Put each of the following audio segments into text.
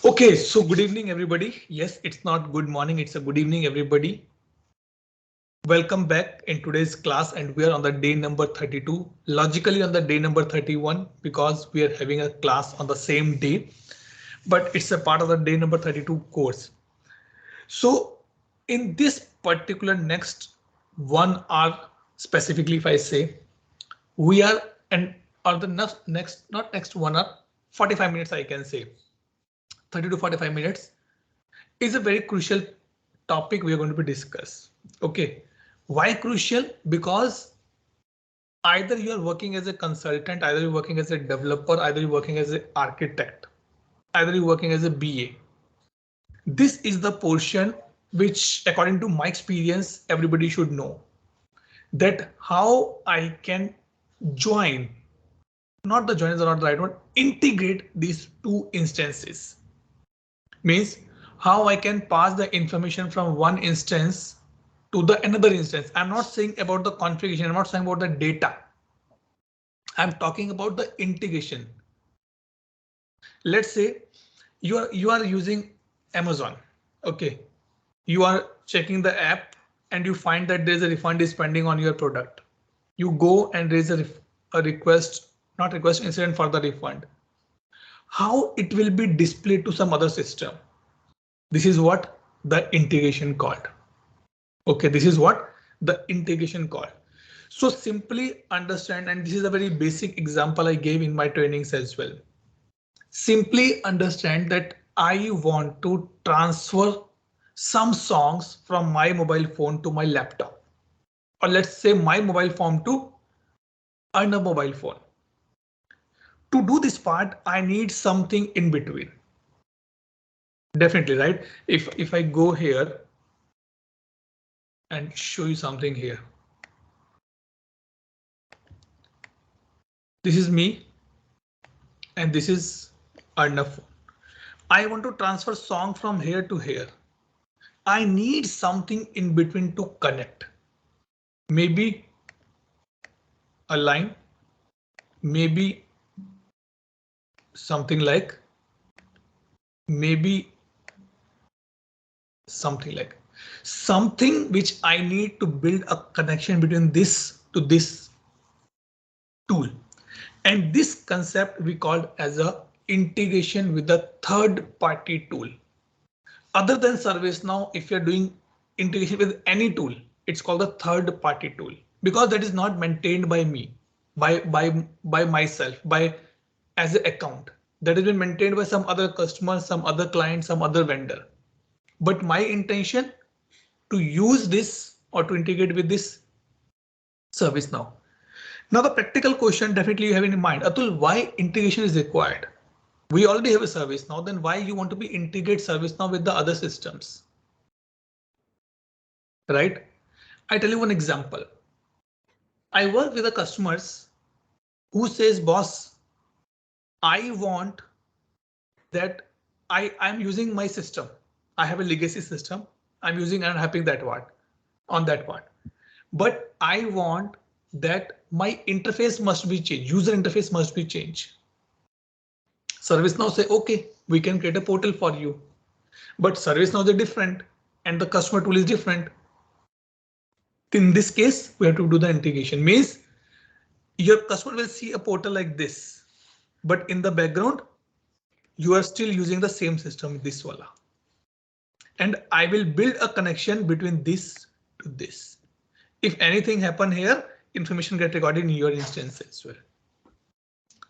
Okay, so good evening, everybody. Yes, it's not good morning, it's a good evening, everybody. Welcome back in today's class, and we are on the day number 32. Logically on the day number 31 because we are having a class on the same day, but it's a part of the day number 32 course. So in this particular next 1 hour, specifically, if I say we are and or the next not next 1 hour, 45 minutes, I can say 30 to 45 minutes is a very crucial topic we are going to be discuss. Okay, why crucial? Because either you are working as a consultant, either you're working as a developer, either you're working as an architect, either you're working as a BA. This is the portion which, according to my experience, everybody should know that how I can join, not the join is not the right word, integrate these two instances. Means how I can pass the information from one instance to the another instance. I'm not saying about the configuration. I'm not saying about the data. I'm talking about the integration. Let's say you are using Amazon. OK, you are checking the app and you find that there's a refund is pending on your product. You go and raise a request, not request, incident for the refund. How it will be displayed to some other system? This is what the integration called. OK, this is what the integration called. So simply understand, and this is a very basic example I gave in my trainings as well. Simply understand that I want to transfer some songs from my mobile phone to my laptop, or let's say my mobile phone to another mobile phone. To do this part, I need something in between. Definitely, right? If I go here and show you something here. This is me and this is Arnav. I want to transfer song from here to here. I need something in between to connect. Maybe a line, maybe something like, maybe something which I need to build a connection between this to this tool. And this concept we called as a integration with a third party tool. Other than ServiceNow, if you're doing integration with any tool, it's called a third party tool, because that is not maintained by me, by myself, by as an account. That has been maintained by some other customer, some other client, some other vendor. But my intention to use this or to integrate with this ServiceNow. Now the practical question definitely you have in mind, Atul, why integration is required? We already have a ServiceNow, then why you want to be integrate ServiceNow with the other systems? Right? I tell you one example. I work with the customers who says, boss, I want that I'm using my system. I have a legacy system. I'm using and I'm happy that part on that part. But I want that my interface must be changed. User interface must be changed. ServiceNow say, OK, we can create a portal for you. But ServiceNow is different and the customer tool is different. In this case, we have to do the integration. Means your customer will see a portal like this, but in the background, you are still using the same system, this wala. And I will build a connection between this to this. If anything happen here, information get recorded in your instance as well.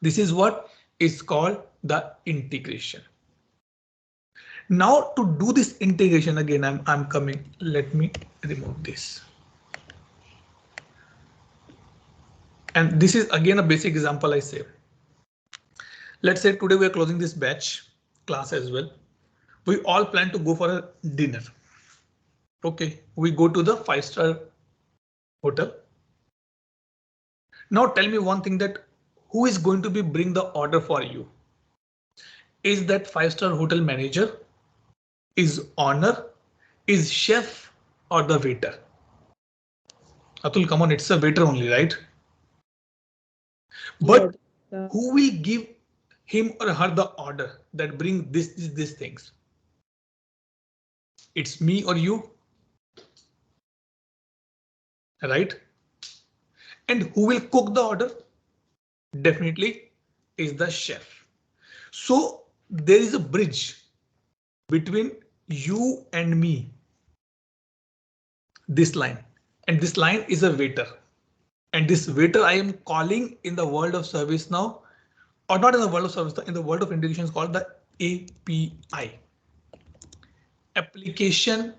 This is what is called the integration. Now to do this integration again, I'm coming. Let me remove this. And this is again a basic example I say. Let's say today we are closing this batch class as well. We all plan to go for a dinner. OK, we go to the 5-star hotel. Now tell me one thing, that who is going to be bring the order for you? Is that 5-star hotel manager? Is owner? Is chef or the waiter? Atul, come on, it's a waiter only, right? But Yes. who will give him or her the order that bring these things. It's me or you, right? And who will cook the order? Definitely is the chef. So there is a bridge between you and me. This line, and this line is a waiter. And this waiter I am calling in the world of service now, or not in the world of service, in the world of integration is called the API. Application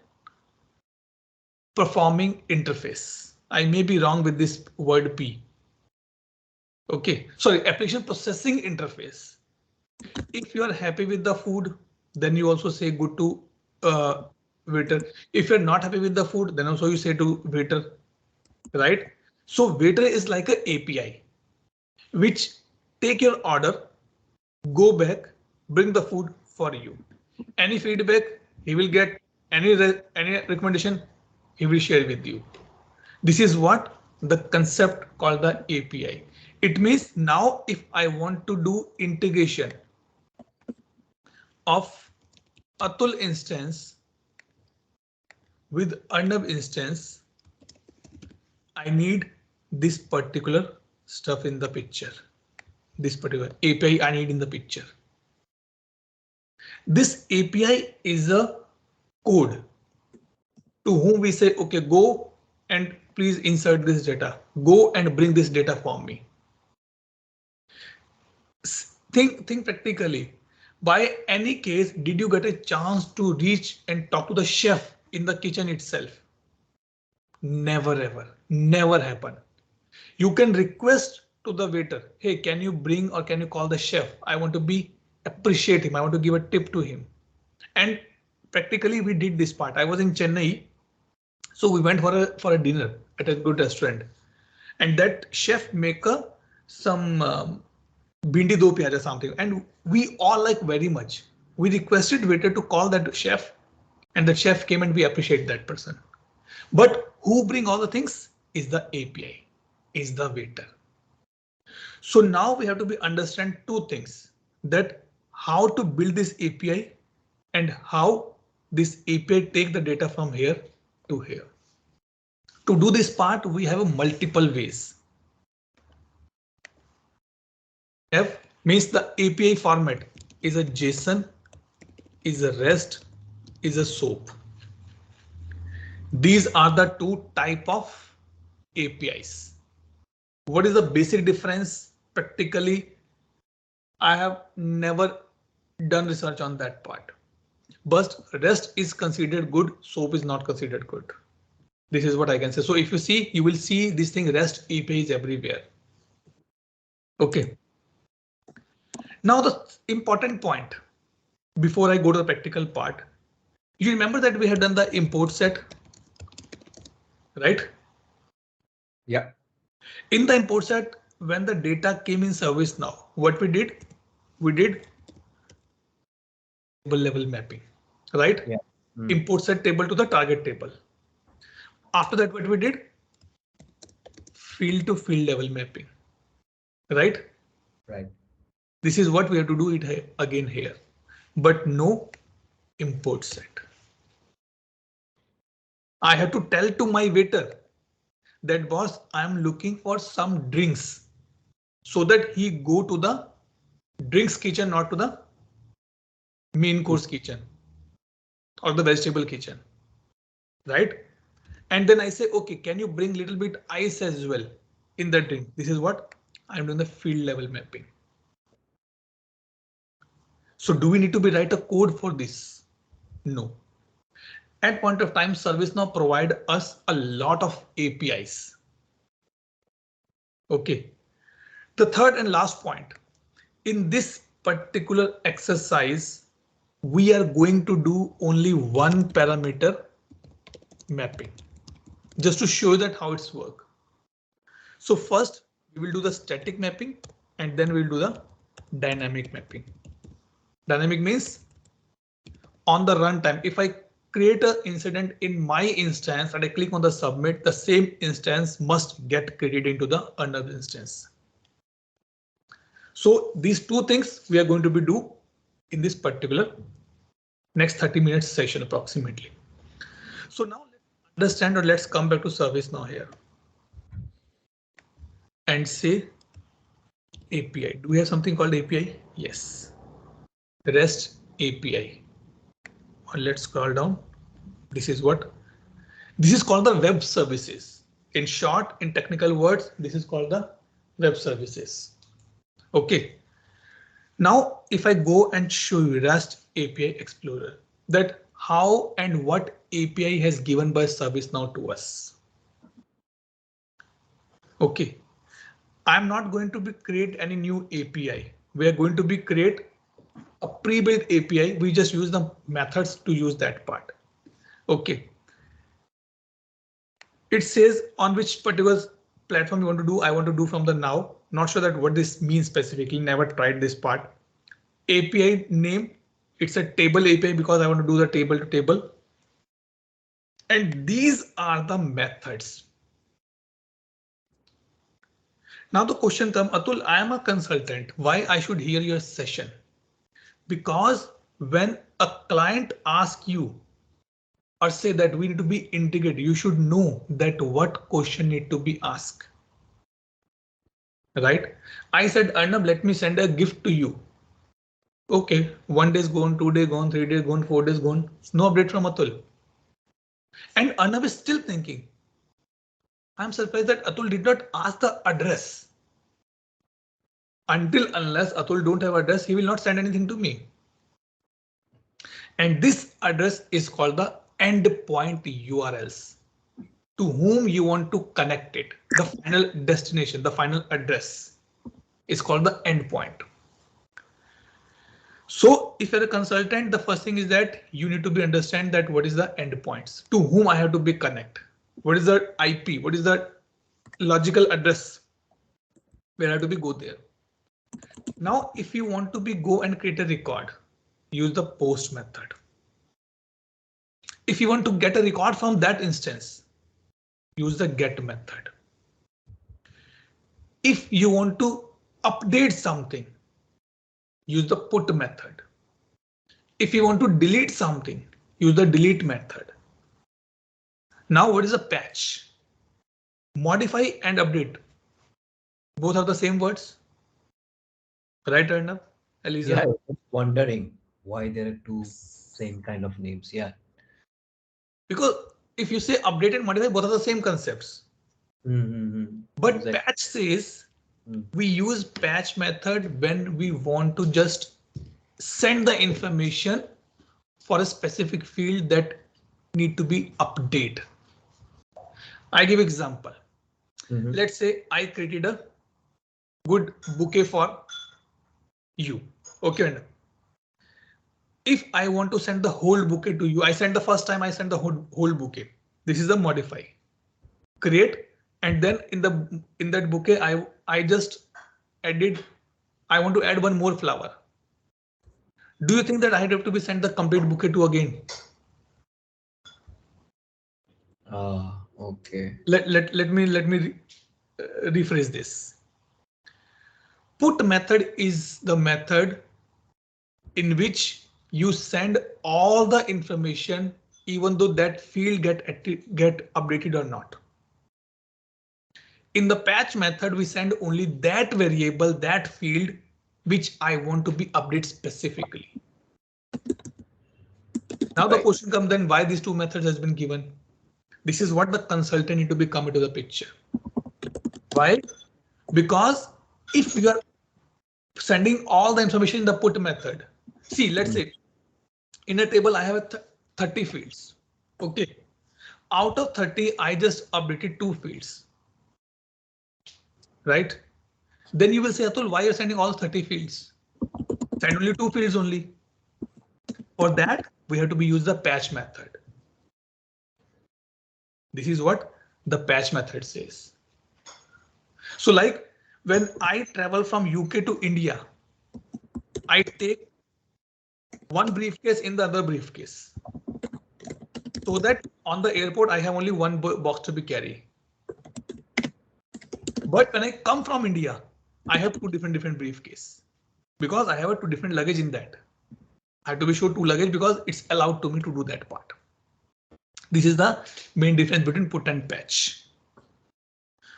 Performing Interface. I may be wrong with this word P. Okay, sorry, Application Processing Interface. If you are happy with the food, then you also say good to waiter. If you're not happy with the food, then also you say to waiter, right? So waiter is like an API, which take your order, go back, bring the food for you. Any feedback he will get, any recommendation he will share with you. This is what the concept called the API. It means now if I want to do integration of Atul instance with Arnab instance, I need this particular stuff in the picture. This particular API I need in the picture. This API is a code to whom we say, OK, go and please insert this data. Go and bring this data for me. Think practically. By any case, did you get a chance to reach and talk to the chef in the kitchen itself? Never ever, never happen. You can request to the waiter, hey, can you bring or can you call the chef? I want to appreciate him. I want to give a tip to him. And practically we did this part. I was in Chennai, so we went for a dinner at a good restaurant, and that chef make some bindi do pyaj or something, and we all like very much. We requested waiter to call that chef, and the chef came and we appreciate that person. But who bring all the things is the API, is the waiter. So now we have to understand two things, that how to build this API and how this API take the data from here to here. To do this part, we have multiple ways. F means the API format is a JSON, is a REST, is a SOAP. These are the two type of APIs. What is the basic difference? Practically, I have never done research on that part. But REST is considered good, SOAP is not considered good. This is what I can say. So if you see, you will see this thing REST APIs everywhere. OK. Now the important point before I go to the practical part, you remember that we had done the import set, right? Yeah. In the import set, when the data came in service now, what we did table level mapping, right? Yeah. Import set table to the target table. After that, what we did? Field to field level mapping, right? Right. This is what we have to do it again here, but no import set. I have to tell to my waiter that boss, I'm looking for some drinks, so that he go to the drinks kitchen, not to the main course kitchen or the vegetable kitchen, right? And then I say, OK, can you bring little bit ice as well in the drink? This is what I'm doing, the field level mapping. So do we need to write a code for this? No. At point of time, ServiceNow provide us a lot of APIs. OK. The third and last point, in this particular exercise, we are going to do only one parameter mapping, just to show that how it's work. So first we will do the static mapping and then we'll do the dynamic mapping. Dynamic means on the runtime, if I create an incident in my instance and I click on the submit, the same instance must get created into the another instance. So these two things we are going to be do in this particular next 30 minutes session approximately. So now let's understand, or let's come back to service now here and say API. Do we have something called API? Yes. REST API. Or let's scroll down. This is what this is called the web services. In short, in technical words, this is called the web services. OK. Now, if I go and show you REST API Explorer, that how and what API has given by ServiceNow to us. OK. I'm not going to be create any new API. We are going to be create a pre-built API. We just use the methods to use that part. OK. It says on which particular platform you want to do. I want to do from the now. Not sure that what this means specifically. Never tried this part. API name. It's a table API because I want to do the table to table. And these are the methods. Now the question comes, Atul, I am a consultant. Why I should hear your session? Because when a client asks you or say that we need to be integrated, you should know that what question need to be asked. Right? I said, Arnab, let me send a gift to you. OK, 1 day is gone, 2 days gone, 3 days gone, 4 days gone. No update from Atul. And Arnab is still thinking. I'm surprised that Atul did not ask the address. Until unless Atul don't have address, he will not send anything to me. And this address is called the endpoint URLs. To whom you want to connect it. The final destination, the final address is called the endpoint. So if you're a consultant, the first thing is that you need to be understand that what is the endpoints, to whom I have to be connect. What is the IP? What is the logical address where I have to be go there? Now, if you want to be go and create a record, use the post method. If you want to get a record from that instance, use the get method. If you want to update something, use the put method. If you want to delete something, use the delete method. Now, what is a patch? Modify and update. Both are the same words. Right, Arnab? Eliza? Yeah, I was wondering why there are two same kind of names. Yeah. Because if you say update and modify, both are the same concepts. But exactly. Patch says we use patch method when we want to just send the information for a specific field that need to be updated. I give example. Let's say I created a good bouquet for you. OK. If I want to send the whole bouquet to you, I send the first time I send the whole bouquet. This is the modify. Create, and then in that bouquet I just added. I want to add one more flower. Do you think that I have to be sent the complete bouquet to again? Okay. Let me rephrase this. Put method is the method in which you send all the information, even though that field get updated or not. In the patch method, we send only that variable, that field, which I want to be updated specifically. Now the question comes then, why these two methods has been given? This is what the consultant need to be come into the picture. Why? Because if you are sending all the information in the put method, see, let's say in a table I have 30 fields. OK. Out of 30, I just updated 2 fields. Right? Then you will say, Atul, why you're sending all 30 fields? Send only 2 fields only. For that, we have to use the patch method. This is what the patch method says. So like when I travel from UK to India, I take one briefcase in the other briefcase. So that on the airport, I have only one box to be carried. But when I come from India, I have two different briefcase because I have a two different luggage in that. I have to be sure two luggage because it's allowed to me to do that part. This is the main difference between put and patch.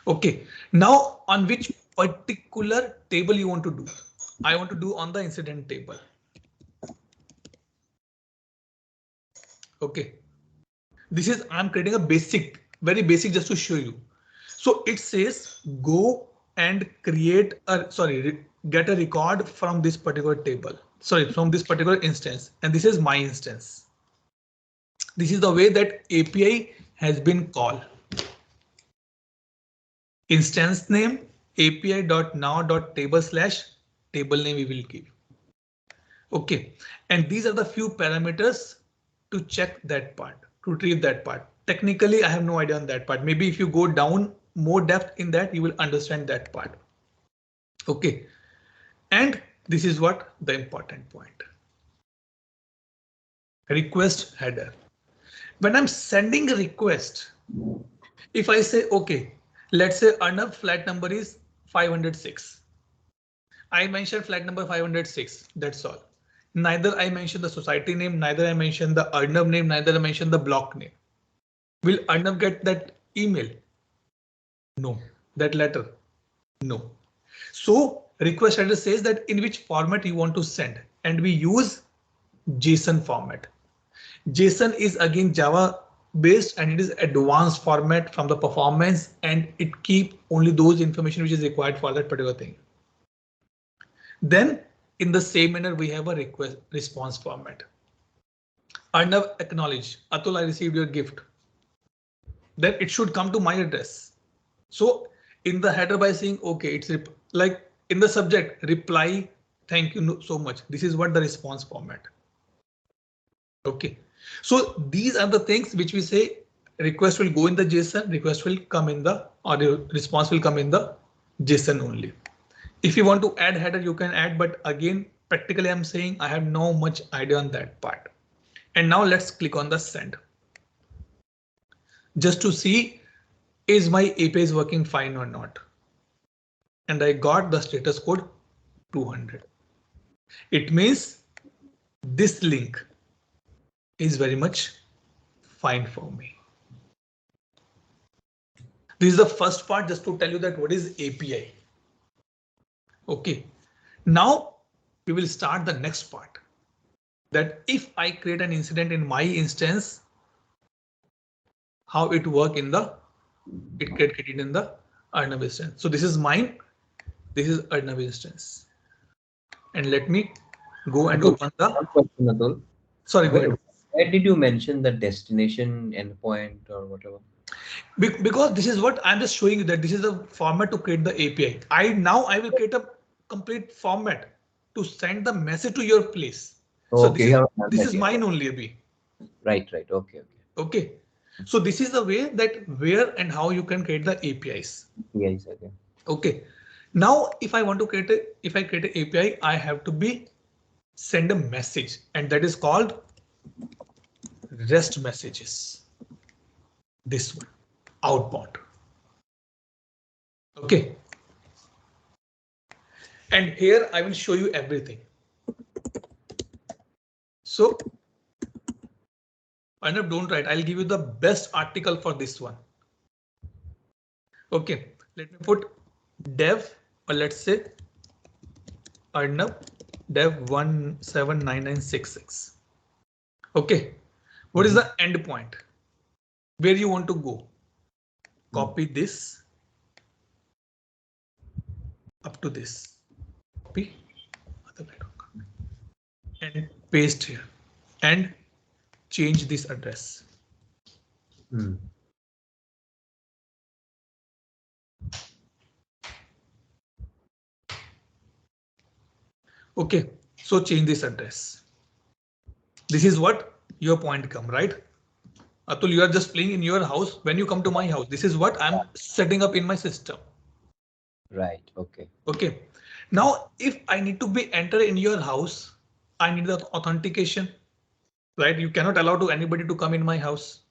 OK, now on which particular table you want to do? I want to do on the incident table. OK, this is I'm creating a basic, very basic just to show you. So it says go and create a get a record from this particular table. Sorry, from this particular instance. And this is my instance. This is the way that API has been called. Instance name api.now.table/table name we will give. OK, and these are the few parameters to check that part, to retrieve that part. Technically, I have no idea on that part. Maybe if you go down more depth in that, you will understand that part. OK, and this is what the important point. Request header. When I'm sending a request, if I say, OK, let's say Arnav flat number is 506. I mentioned flat number 506. That's all. Neither I mentioned the society name, neither I mentioned the Arnav name, neither I mentioned the block name. Will Arnav get that email? No. That letter? No. So request header says that in which format you want to send, and we use JSON format. JSON is again Java based and it is advanced format from the performance, and it keep only those information which is required for that particular thing. Then in the same manner we have a request response format. Arnav acknowledge, Atul, I received your gift. Then it should come to my address. So in the header by saying OK, it's like in the subject reply, thank you so much. This is what the response format. OK, so these are the things which we say request will go in the JSON, request will come in the, or the response will come in the JSON only. If you want to add header, you can add, but again, practically I'm saying I have no much idea on that part. And now let's click on the send. Just to see is my API is working fine or not. And I got the status code 200. It means this link is very much fine for me. This is the first part just to tell you that what is API. OK, now we will start the next part, that if I create an incident in my instance, how it work in the, it get created in the Arnav instance. So this is mine. This is Arnav instance. And let me go and open the. Sorry, where did you mention the destination endpoint or whatever? Because this is what I'm just showing you, that this is the format to create the API. I will create a complete format to send the message to your place. Okay, so this is mine only, Abhi. Right. Okay. So this is the way that where and how you can create the APIs. Yes. Okay. Now, if I want to create if I create an API, I have to send a message, and that is called REST messages. This one, outbound. OK. And here I will show you everything. So Arnav, don't write. I'll give you the best article for this one. OK, let me put dev, or let's say Arnav dev 179966. OK, what is the endpoint? Where you want to go? Copy this up to this. Copy and paste here and change this address. OK, so change this address. This is what your point come, right? Atul, you are just playing in your house. When you come to my house, this is what I'm setting up in my system. Right. Okay. OK. Now, if I need to be entered in your house, I need the authentication, right? You cannot allow anybody to come in my house.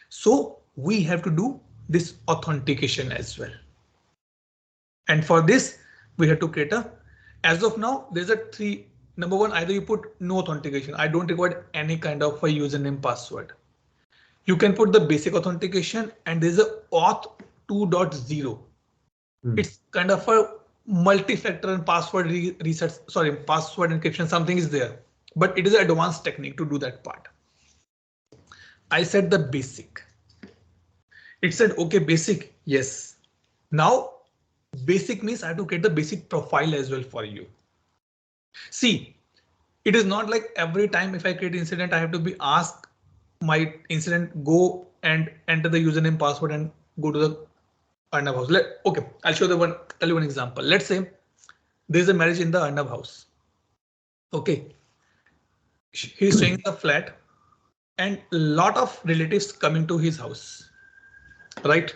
So we have to do this authentication as well. And for this, we have to create a, as of now, there's a three. Number one, either you put no authentication. I don't require any kind of a username password. You can put the basic authentication and there's a auth 2.0. It's kind of a multi-factor and password reset, sorry, password encryption, something is there, but it is an advanced technique to do that part. I said the basic. It said, OK, basic. Yes. Now, basic means I have to create the basic profile as well for you. See, it is not like every time if I create incident, I have to be asked my incident, go and enter the username password and go to the Arnab house. Okay, I'll show the tell you one example. Let's say there's a marriage in the Arnab house. Okay, he's staying in the flat and a lot of relatives coming to his house. Right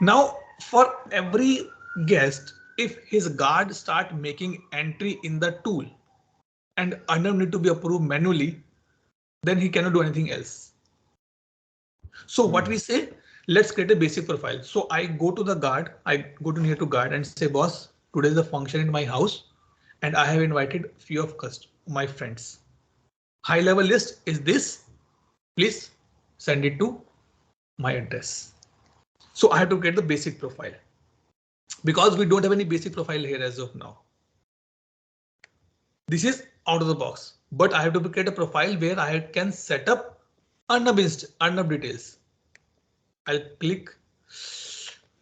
now, for every guest, if his guard start making entry in the tool and Arnab need to be approved manually, then he cannot do anything else. So what we say, let's create a basic profile. So I go to the guard, I go to near to guard and say, boss, today is a function in my house and I have invited few of my friends. High level list is this. Please send it to my address. So I have to create the basic profile because we don't have any basic profile here as of now. This is out of the box, but I have to create a profile where I can set up Arnab details. I'll click.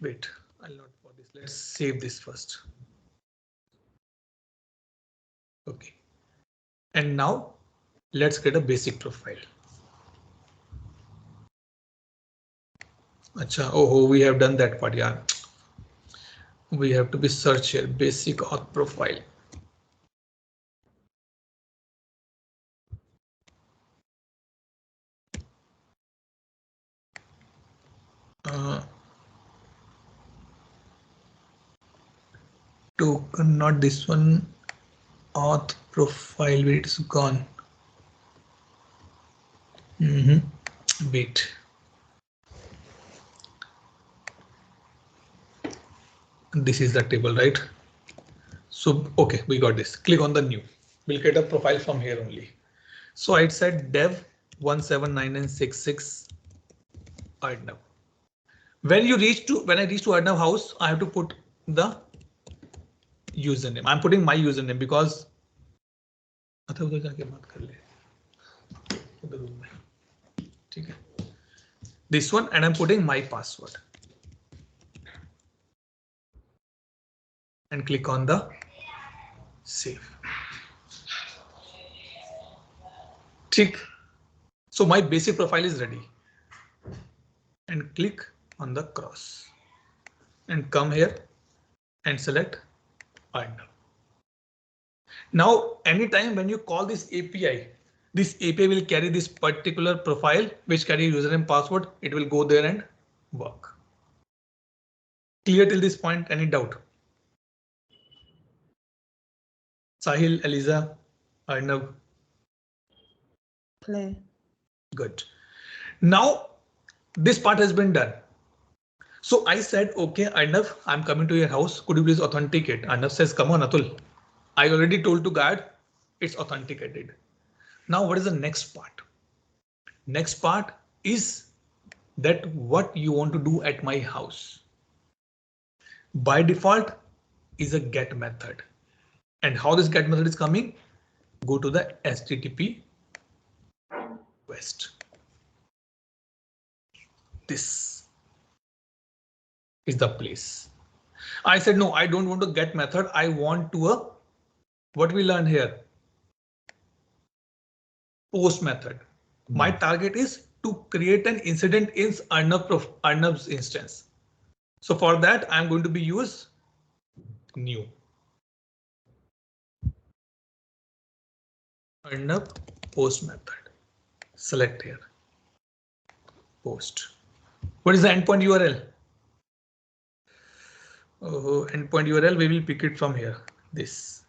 Wait, I'll not for this. Let's save this first. OK. And now let's create a basic profile. Acha, oh, we have done that part. Yeah. We have to be search here. Basic auth profile. Token, not this one. Auth profile, where it's gone. Wait. This is the table, right? So, OK, we got this. Click on the new. We'll get a profile from here only. So I said dev 17966 Arnab. When I reach to Arnab house, I have to put the username. I'm putting my username because this one, and I'm putting my password. And click on the save. Tick. So my basic profile is ready. And click on the cross. And come here and select Arnab. Now, anytime when you call this API will carry this particular profile which carry username password. It will go there and work. Clear till this point? Any doubt? Sahil, Eliza, Arnab. Clear. Good. Now this part has been done. So I said, OK, Arnab, I'm coming to your house. Could you please authenticate? Arnab says, come on, Atul. I already told to guard it's authenticated. Now what is the next part? Next part is that what you want to do at my house. By default is a get method. And how this get method is coming? Go to the HTTP request. This is the place. I said, no, I don't want to get method. I want to what we learned here. Post method. My target is to create an incident in Arnab's instance. So for that, I'm going to be use new. Arnab post method. Select here. Post. What is the endpoint URL? Oh, endpoint URL, we will pick it from here. This.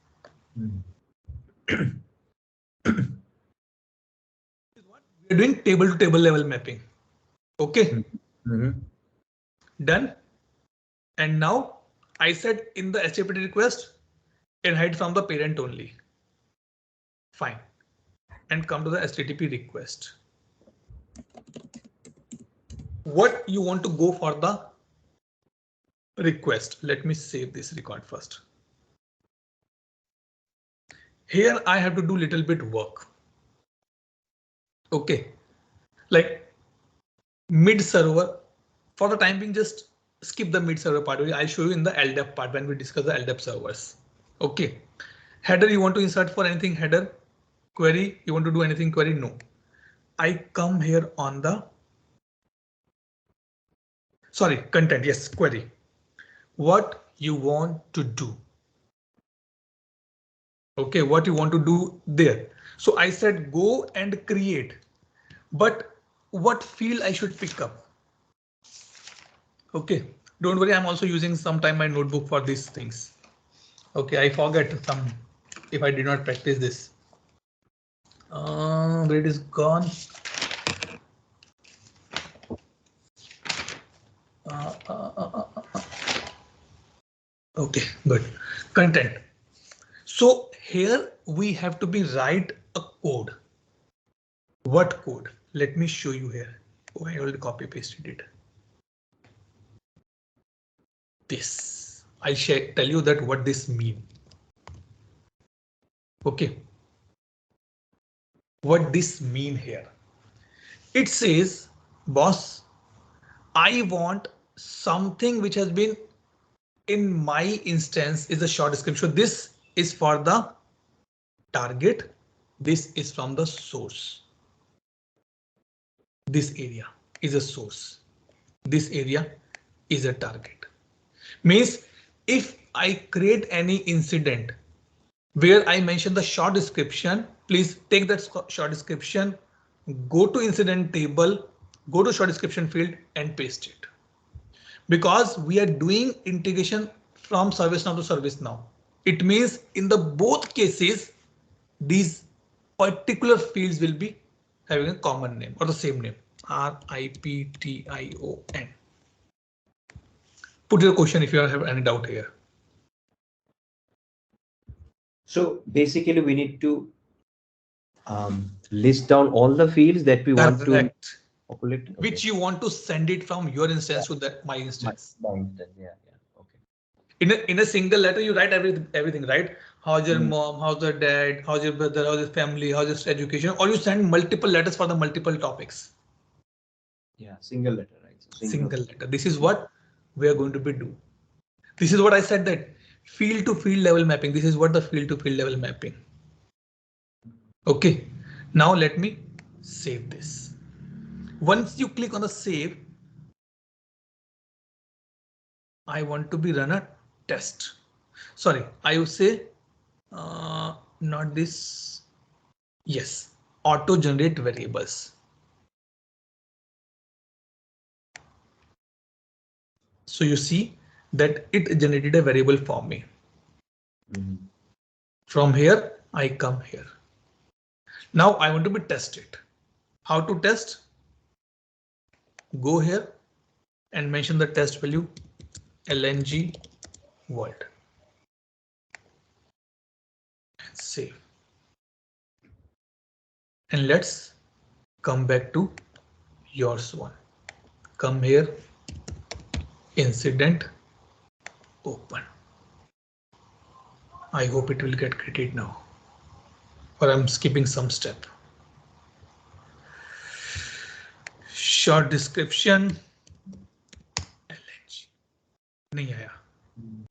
We're doing table to table level mapping. OK. Done. And now I said in the HTTP request, inherit from the parent only. Fine. And come to the HTTP request. What you want to go for the request? Let me save this record first. Here I have to do little bit work. Okay, like mid server. For the time being, just skip the mid server part. I'll show you in the LDAP part when we discuss the LDAP servers. Okay, header you want to insert for anything header, query you want to do anything query, no. I come here on the content, yes, query. What you want to do. Okay, what you want to do there. So I said go and create, but what field I should pick up? Okay, don't worry, I'm also using sometime my notebook for these things. Okay, I forget some if I did not practice this. Where it is gone. Okay, good. Content. So here we have to be write a code. What code? Let me show you here. Oh, I already copy pasted it. This. I'll tell you that what this mean. Okay. What this mean here? It says, boss, I want something which has been in my instance is a short description. This is for the target. This is from the source. This area is a source. This area is a target. Means if I create any incident where I mention the short description, please take that short description, go to incident table, go to short description field and paste it. Because we are doing integration from ServiceNow to ServiceNow. It means in the both cases, these particular fields will be having a common name or the same name, RIPTION. Put your question if you have any doubt here. So basically we need to list down all the fields that we want to populate. Okay. Which you want to send it from your instance to that my instance. My instance, yeah. Okay. In a single letter, you write everything, right? How's your mom? How's your dad? How's your brother? How's your family? How's your education? Or you send multiple letters for the multiple topics. Yeah, single letter, right? So single letter. This is what we are going to be do. This is what I said, that field to field level mapping. This is what the field to field level mapping. Okay, now let me save this. Once you click on the save, I want to be run a test. Sorry, I would say not this. Yes, auto generate variables. So you see that it generated a variable for me. From here, I come here. Now I want to be test it. How to test? Go here and mention the test value LNG world. Save. And let's come back to yours one. Come here, incident, open. I hope it will get created now, or I'm skipping some step. Short description. LNG. Nahi aaya.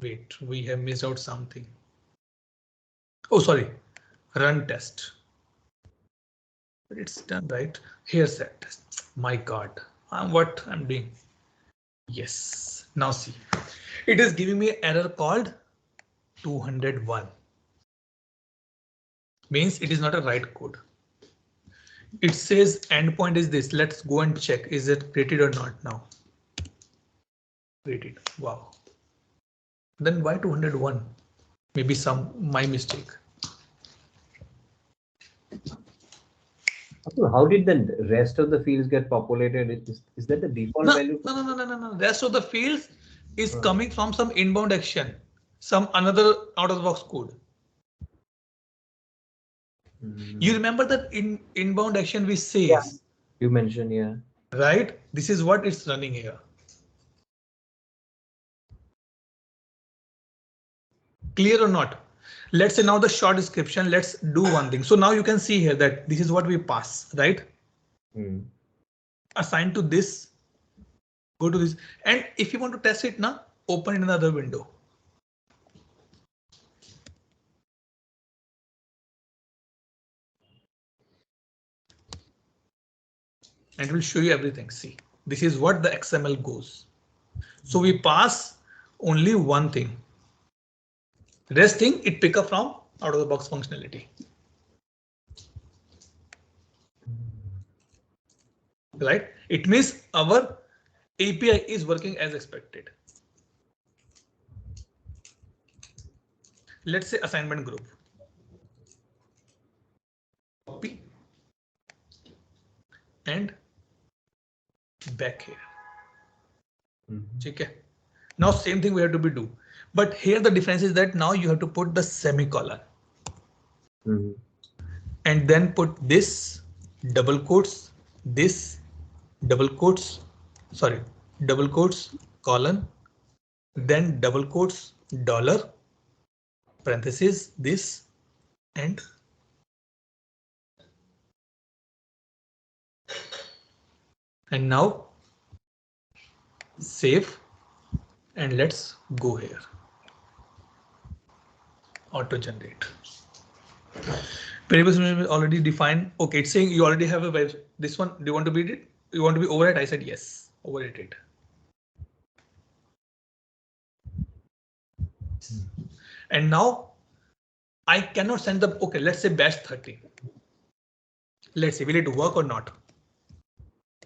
Wait, we have missed out something. Oh, sorry. Run test. But it's done, right? Here's that test. My God, what I'm doing. Yes. Now see, it is giving me an error called 201. Means it is not a right code. It says endpoint is this. Let's go and check. Is it created or not now? Created. Wow. Then why 201? Maybe my mistake. So how did the rest of the fields get populated? Is that the default value? No. Rest of the fields is coming from some inbound action, some another out of the box code. You remember that in inbound action we says, you mentioned, yeah, right? This is what it's running here. Clear or not? Let's say now the short description. Let's do one thing. So now you can see here that this is what we pass, right? Assign to this, go to this, and if you want to test it now, open in another window. And we'll show you everything. See, this is what the XML goes. So we pass only one thing. Rest thing it pick up from out of the box functionality. Right? It means our API is working as expected. Let's say assignment group. Copy and back here. Okay. Now same thing we have to be do, but here the difference is that now you have to put the semicolon and then put this double quotes, this double quotes, sorry, double quotes colon, then double quotes dollar parenthesis this and now save and let's go here. Auto generate. Variables already defined. Okay, it's saying you already have a web. This one, do you want to read it? You want to be override? I said yes, override it. And now I cannot send the, okay, let's say batch 30. Let's see, will it work or not?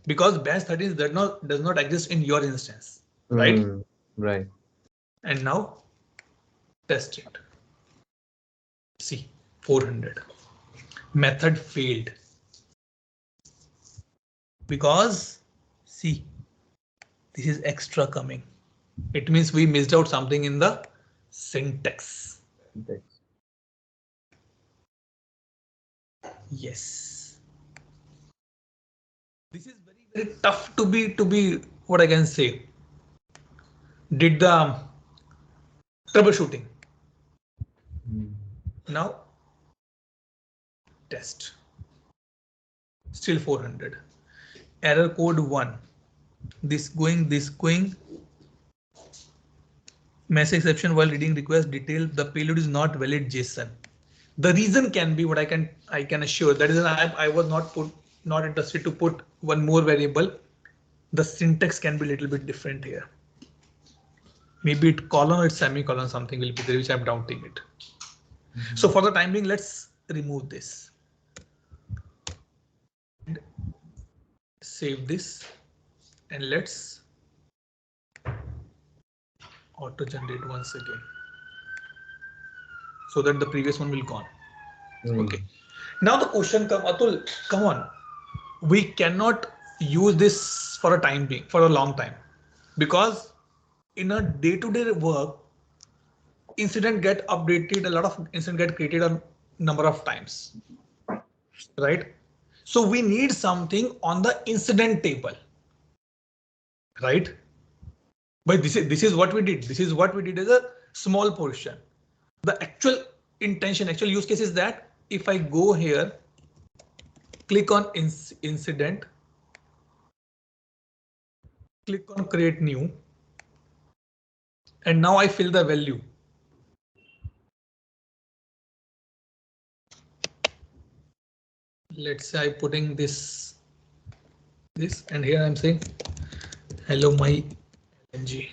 Because batch 30 does not exist in your instance, right? Right. And now test it. See, 400. Method failed. Because see, this is extra coming. It means we missed out something in the syntax. Yes. This is very, very tough to be what I can say. Did the troubleshooting. Now test. Still 400. Error code 1. This going. Message exception while reading request detail. The payload is not valid JSON. The reason can be what I can assure that is I was not interested to put one more variable. The syntax can be a little bit different here. Maybe it colon or semicolon something will be there, which I'm doubting it. So for the time being, let's remove this. And save this and let's auto generate once again so that the previous one will gone. Okay. Now the question comes, Atul, come on. We cannot use this for a time being, for a long time, because in a day-to-day work, incident get updated, a lot of incident get created a number of times, right? So we need something on the incident table, right? But this is what we did. This is what we did as a small portion. The actual intention, actual use case is that if I go here, click on incident, click on create new, and now I fill the value. Let's say I'm putting this, and here I'm saying, hello, my LNG.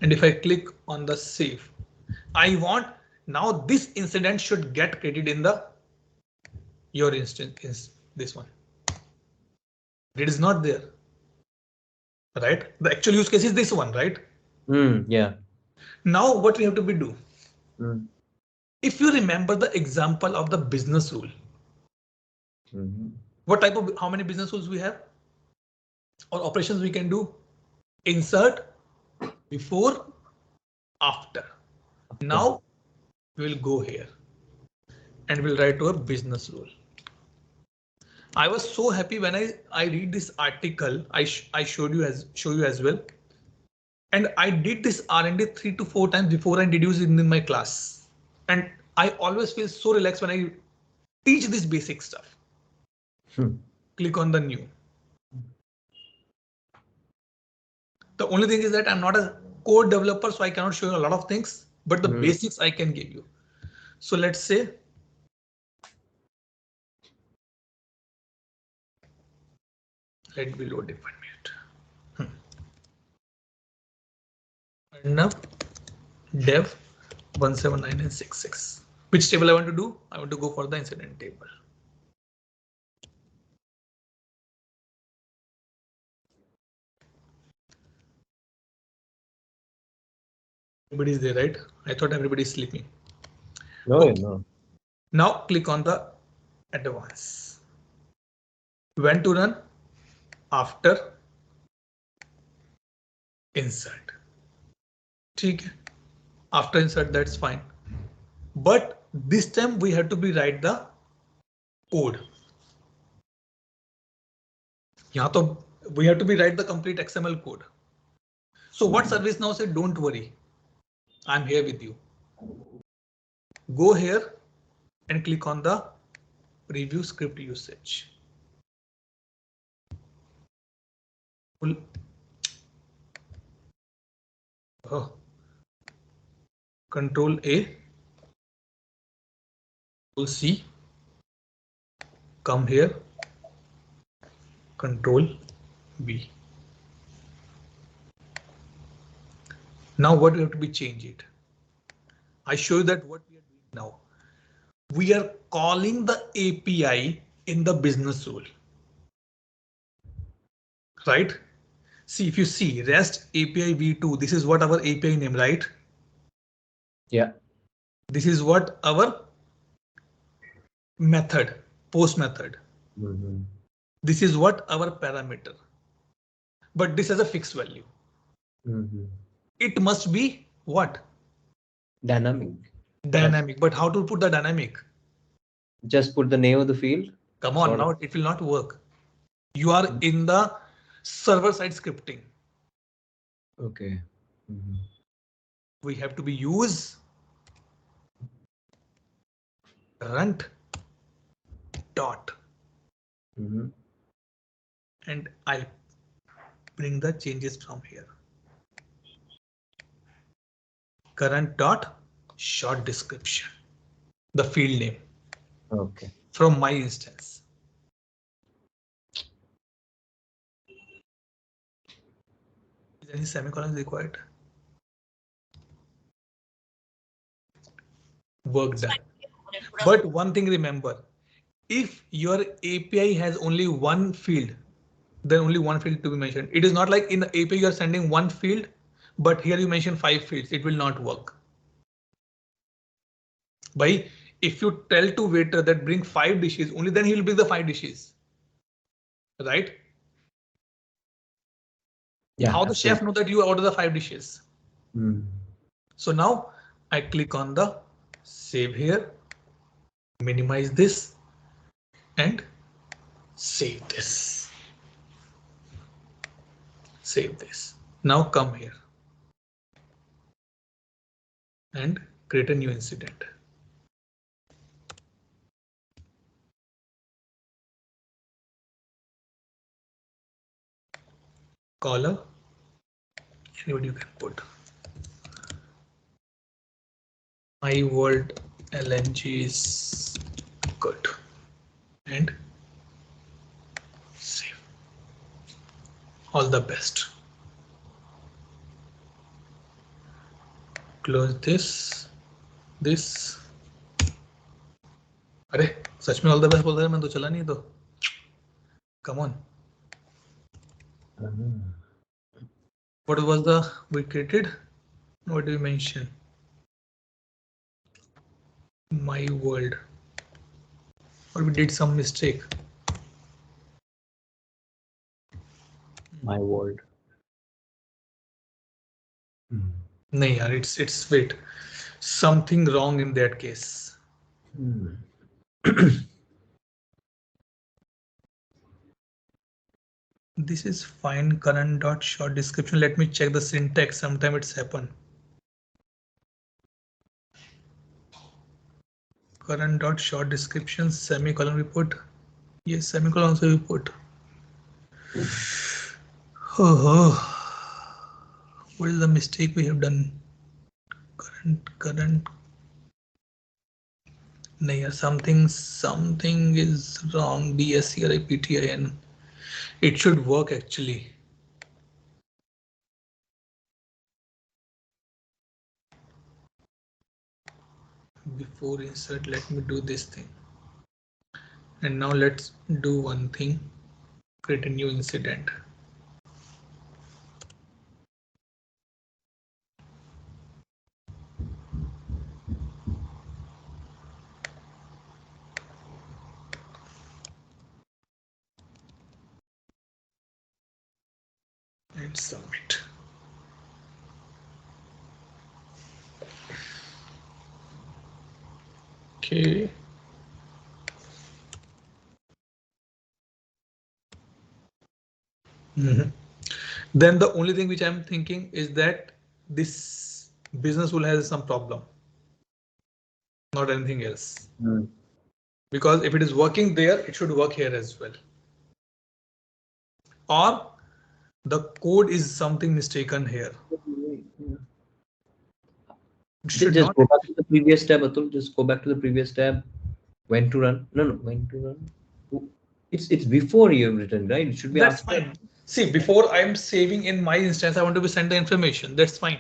And if I click on the save, I want now this incident should get created in the your instance is this one. It is not there, right? The actual use case is this one, right? Yeah. Now what we have to do? If you remember the example of the business rule, what type of, how many business rules we have or operations we can do? Insert, before, after. Now we'll go here and we'll write to a business rule. I was so happy when I read this article. I show you as well. And I did this R&D 3 to 4 times before I introduced it in my class. And I always feel so relaxed when I teach this basic stuff. Click on the new. The only thing is that I'm not a code developer, so I cannot show you a lot of things, but the basics I can give you. So let's say let me load it 1 minute. Enough dev 179.66. Which table I want to do? I want to go for the incident table. Everybody is there, right? I thought everybody is sleeping. No, okay. No. Now click on the advance. When to run? After insert. Okay. After insert, that's fine. But this time we have to write the code. We have to write the complete XML code. So what service now said, don't worry, I'm here with you. Go here and click on the review script usage. Control A, Control C, come here, Control B. Now what we have to be change it. I show you that what we are doing now. We are calling the API in the business rule. Right? See, if you see REST API v2, this is what our API name, right? Yeah. This is what our method, post method. This is what our parameter. But this has a fixed value. It must be what? Dynamic. Dynamic. But how to put the dynamic? Just put the name of the field. Come on, now it will not work. You are in the server side scripting. Okay. We have to be use runt dot. And I'll bring the changes from here. Current dot short description, the field name. Okay. From my instance. Is any semicolon required? Work done. But one thing remember, if your API has only one field, then only one field to be mentioned. It is not like in the API you are sending one field, but here you mention 5 fields. It will not work. By if you tell to waiter that bring 5 dishes, only then he will bring the 5 dishes. Right? Yeah. How the chef know that you order the 5 dishes? So now I click on the save here, minimize this and save this. Save this. Now come here and create a new incident. Caller, anybody you can put. My world LNG is good and save. All the best. Close this. अरे सच में all the best बोल रहा है, मैं तो चला नहीं तो. Come on. What was the we created? What do you mention? My world. Or we did some mistake. My world. No, yeah, it's wait. Something wrong in that case. This is fine. Current dot short description. Let me check the syntax. Sometime it's happened. Current dot short description semicolon we put. Yes, semicolon also we put. Oh, what is the mistake we have done? Current. No, yeah, something is wrong. DSCRIPTIN. It should work actually. Before insert, let me do this thing. And now let's do one thing. Create a new incident. And submit. Okay. Then the only thing which I'm thinking is that this business will have some problem, not anything else. Because if it is working there, it should work here as well. Or the code is something mistaken here. Just go back to the previous tab, Atul. Just go back to the previous tab. When to run? No, when to run? It's before you have written, right? It should be That's after. fine. See, before I'm saving in my instance, I want to be send the information. That's fine.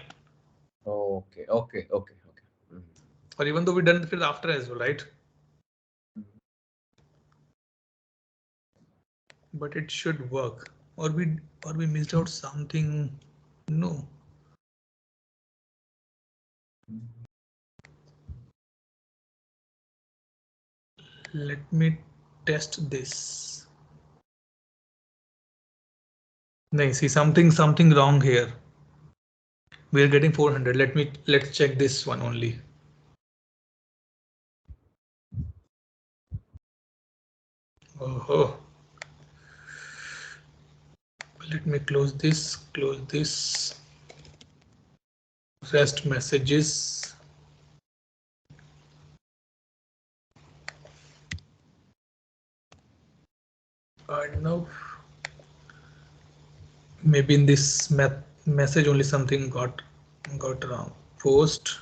Oh, okay. Or even though we done it after as well, right? But it should work. Or we missed out something. No. Let me test this. No, see something wrong here. We are getting 400. Let's check this one only. Oh, let me close this. Rest messages. I don't know. Maybe in this message only something got wrong. Post.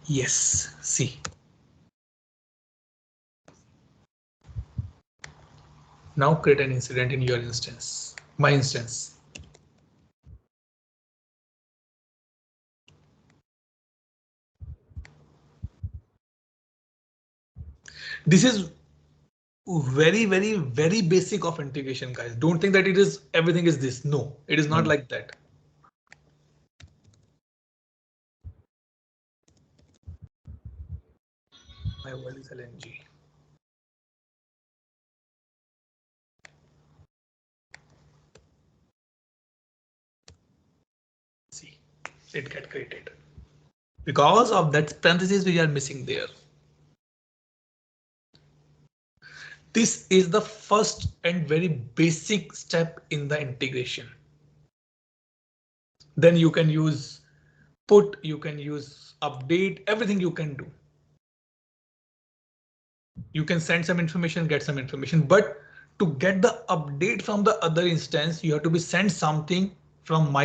Yes, see. Now create an incident in your instance, my instance. This is very basic of integration, guys. Don't think that it is everything is this. No, it is not like that. My word is LNG. See, it get created. Because of that parentheses we are missing there. This is the first and very basic step in the integration. Then you can use put, you can use update, everything you can do. You can send some information, get some information, but to get the update from the other instance, you have to be send something from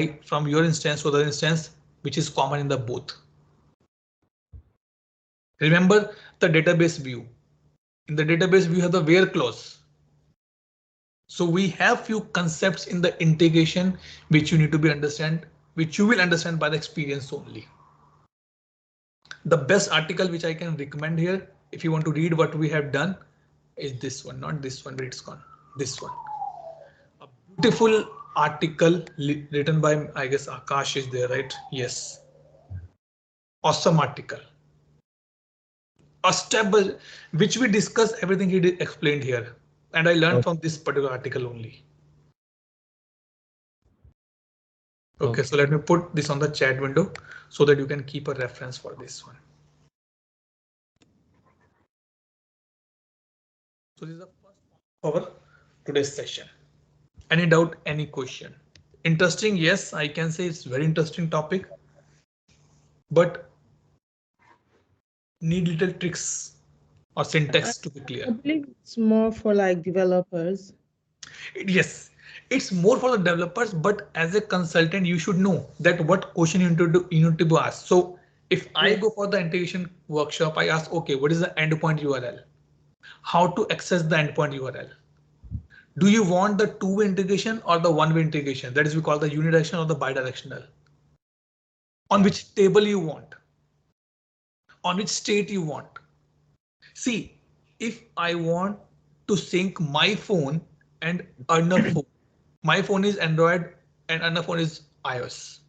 your instance to the instance, which is common in the both. Remember the database view. In the database view, you have the where clause. So we have few concepts in the integration which you need to be understand, which you will understand by the experience only. The best article which I can recommend here, if you want to read what we have done, is this one, not this one, but it's gone. This one. A beautiful article written by, I guess Akash is there, right? Yes. Awesome article. A step which we discuss everything he did explained here. And I learned from this particular article only. Okay, so let me put this on the chat window so that you can keep a reference for this one. So this is the first part of our today's session. Any doubt, any question? Interesting, yes, I can say it's very interesting topic, but need little tricks or syntax to be clear. I believe it's more for like developers. Yes, it's more for the developers, but as a consultant, you should know that what question you need to be asked. So if I go for the integration workshop, I ask, okay, what is the endpoint URL? How to access the endpoint URL? Do you want the two-way integration or the one-way integration? That is we call the unidirectional or the bidirectional. On which table you want? On which state you want? See, if I want to sync my phone and another phone, my phone is Android and another phone is iOS.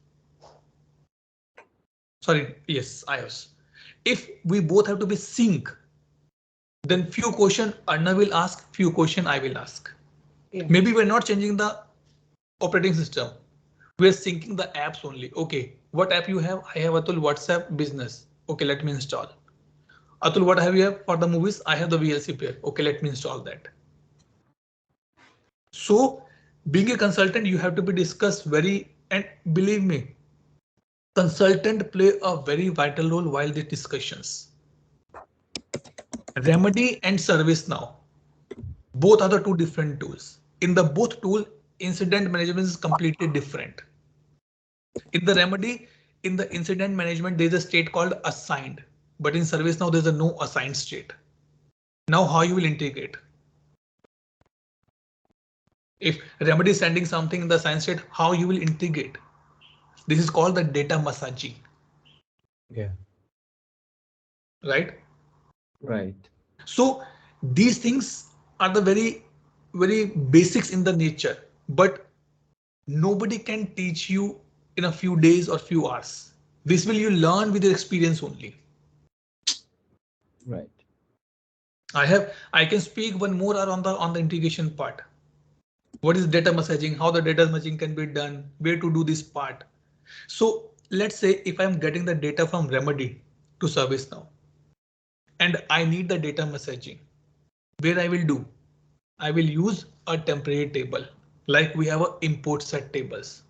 Sorry, yes, iOS. If we both have to be sync, then few question Arna will ask, few question I will ask. Yeah. Maybe we're not changing the operating system. We're syncing the apps only. Okay, what app you have? I have Atul WhatsApp Business. Okay, let me install. Atul, what have you have for the movies? I have the VLC player. Okay, let me install that. So being a consultant, you have to be discussed very, and believe me, consultant play a very vital role while the discussions. Remedy and ServiceNow, both are the two different tools. In the both tool, incident management is completely different. In the Remedy, in the incident management, there's a state called assigned, but in ServiceNow, there's a no assigned state. Now, how you will integrate? If Remedy is sending something in the assigned state, how you will integrate? This is called the data massaging. Yeah. Right? Right. So these things are the very basics in the nature, but nobody can teach you in a few days or few hours. This will you learn with your experience only. Right. I can speak one more on the integration part. What is data messaging? How the data messaging can be done? Where to do this part? So let's say if I'm getting the data from Remedy to ServiceNow, and I need the data messaging, where I will do? I will use a temporary table like we have a import set tables.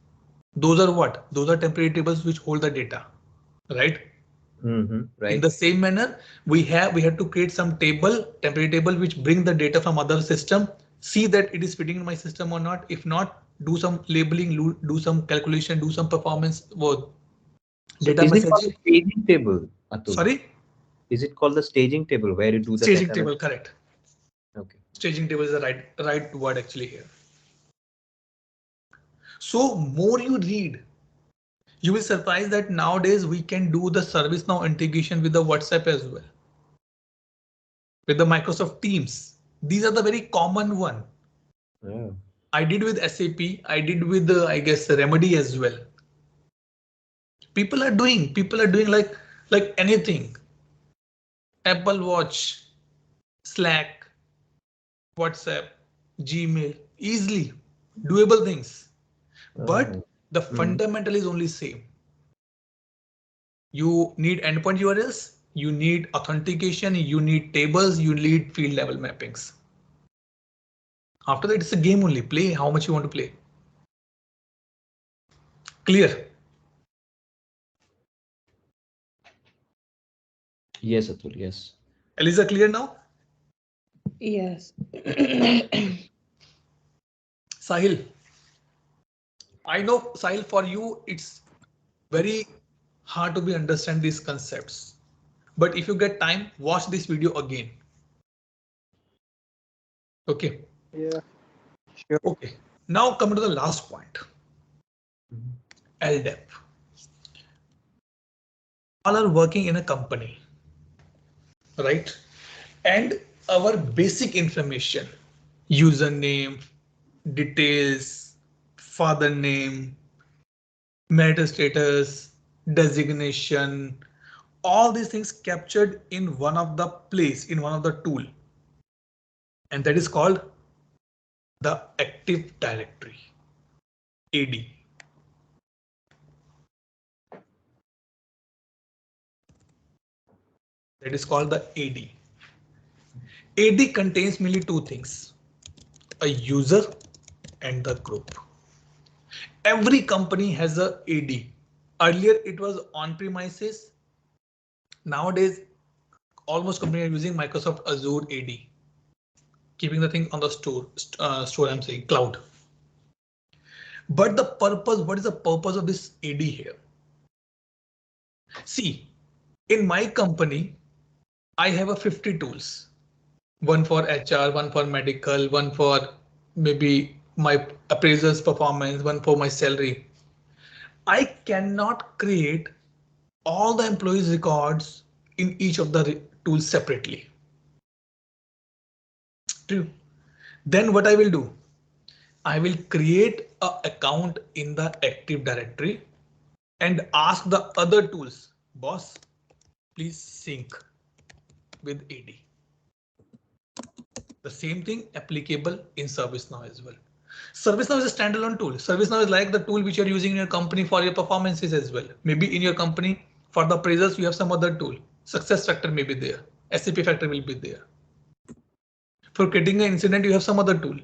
Those are what? Those are temporary tables which hold the data, right? Right. In the same manner, we had to create some temporary table which bring the data from other system, see that it is fitting in my system or not. If not, do some labeling, do some calculation, do some performance work. So Data is it called messaging. the staging table, Atul? Sorry? Is it called the staging table where you do the Staging data table, correct. Okay. Staging table is the right word actually here. So more you read, you will surprise that nowadays we can do the ServiceNow integration with the WhatsApp as well. With the Microsoft Teams. These are the very common one. Yeah. I did with SAP. I did with I guess Remedy as well. People are doing like anything. Apple Watch, Slack, WhatsApp, Gmail, easily doable things. But the fundamental is only same. You need endpoint URLs, you need authentication, you need tables, you need field level mappings. After that, it's a game only. Play how much you want to play. Clear? Yes, Atul. Yes. Elisa, clear now? Yes. Sahil. I know, Sahil, for you, it's very hard to be understand these concepts. But if you get time, watch this video again. Okay. Yeah, sure. Okay. Now come to the last point. LDAP. All are working in a company, right? And our basic information, username, details, father name, marital status, designation, all these things captured in one of the place, in one of the tool. And that is called the Active Directory, AD. That is called the AD. AD contains mainly two things, a user and the group. Every company has a AD. Earlier it was on premises. Nowadays, almost companies are using Microsoft Azure AD, keeping the thing on the store I'm saying cloud. But the purpose, what is the purpose of this AD here? See, in my company, I have a 50 tools, one for HR, one for medical, one for maybe my appraiser's performance, one for my salary. I cannot create all the employees records in each of the tools separately. True. Then what I will do, I will create an account in the Active Directory and ask the other tools, boss, please sync with AD. The same thing applicable in ServiceNow as well. ServiceNow is a standalone tool. ServiceNow is like the tool which you're using in your company for your performances as well. Maybe in your company for the appraisals, you have some other tool. SuccessFactors may be there. SAP Factor will be there. For creating an incident, you have some other tool.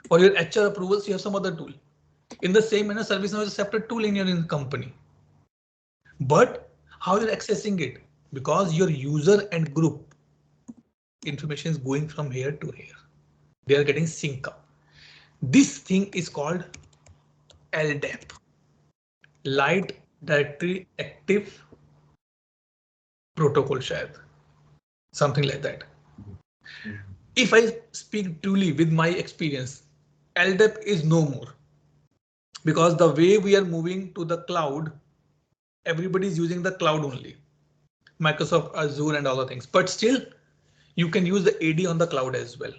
For your HR approvals, you have some other tool. In the same manner, ServiceNow is a separate tool in your company. But how you're accessing it? Because your user and group information is going from here to here. They are getting synced up. This thing is called LDAP, Light Directory Active Protocol, shayad. Something like that. If I speak truly with my experience, LDAP is no more. Because the way we are moving to the cloud, everybody is using the cloud only. Microsoft Azure and all the things. But still, you can use the AD on the cloud as well.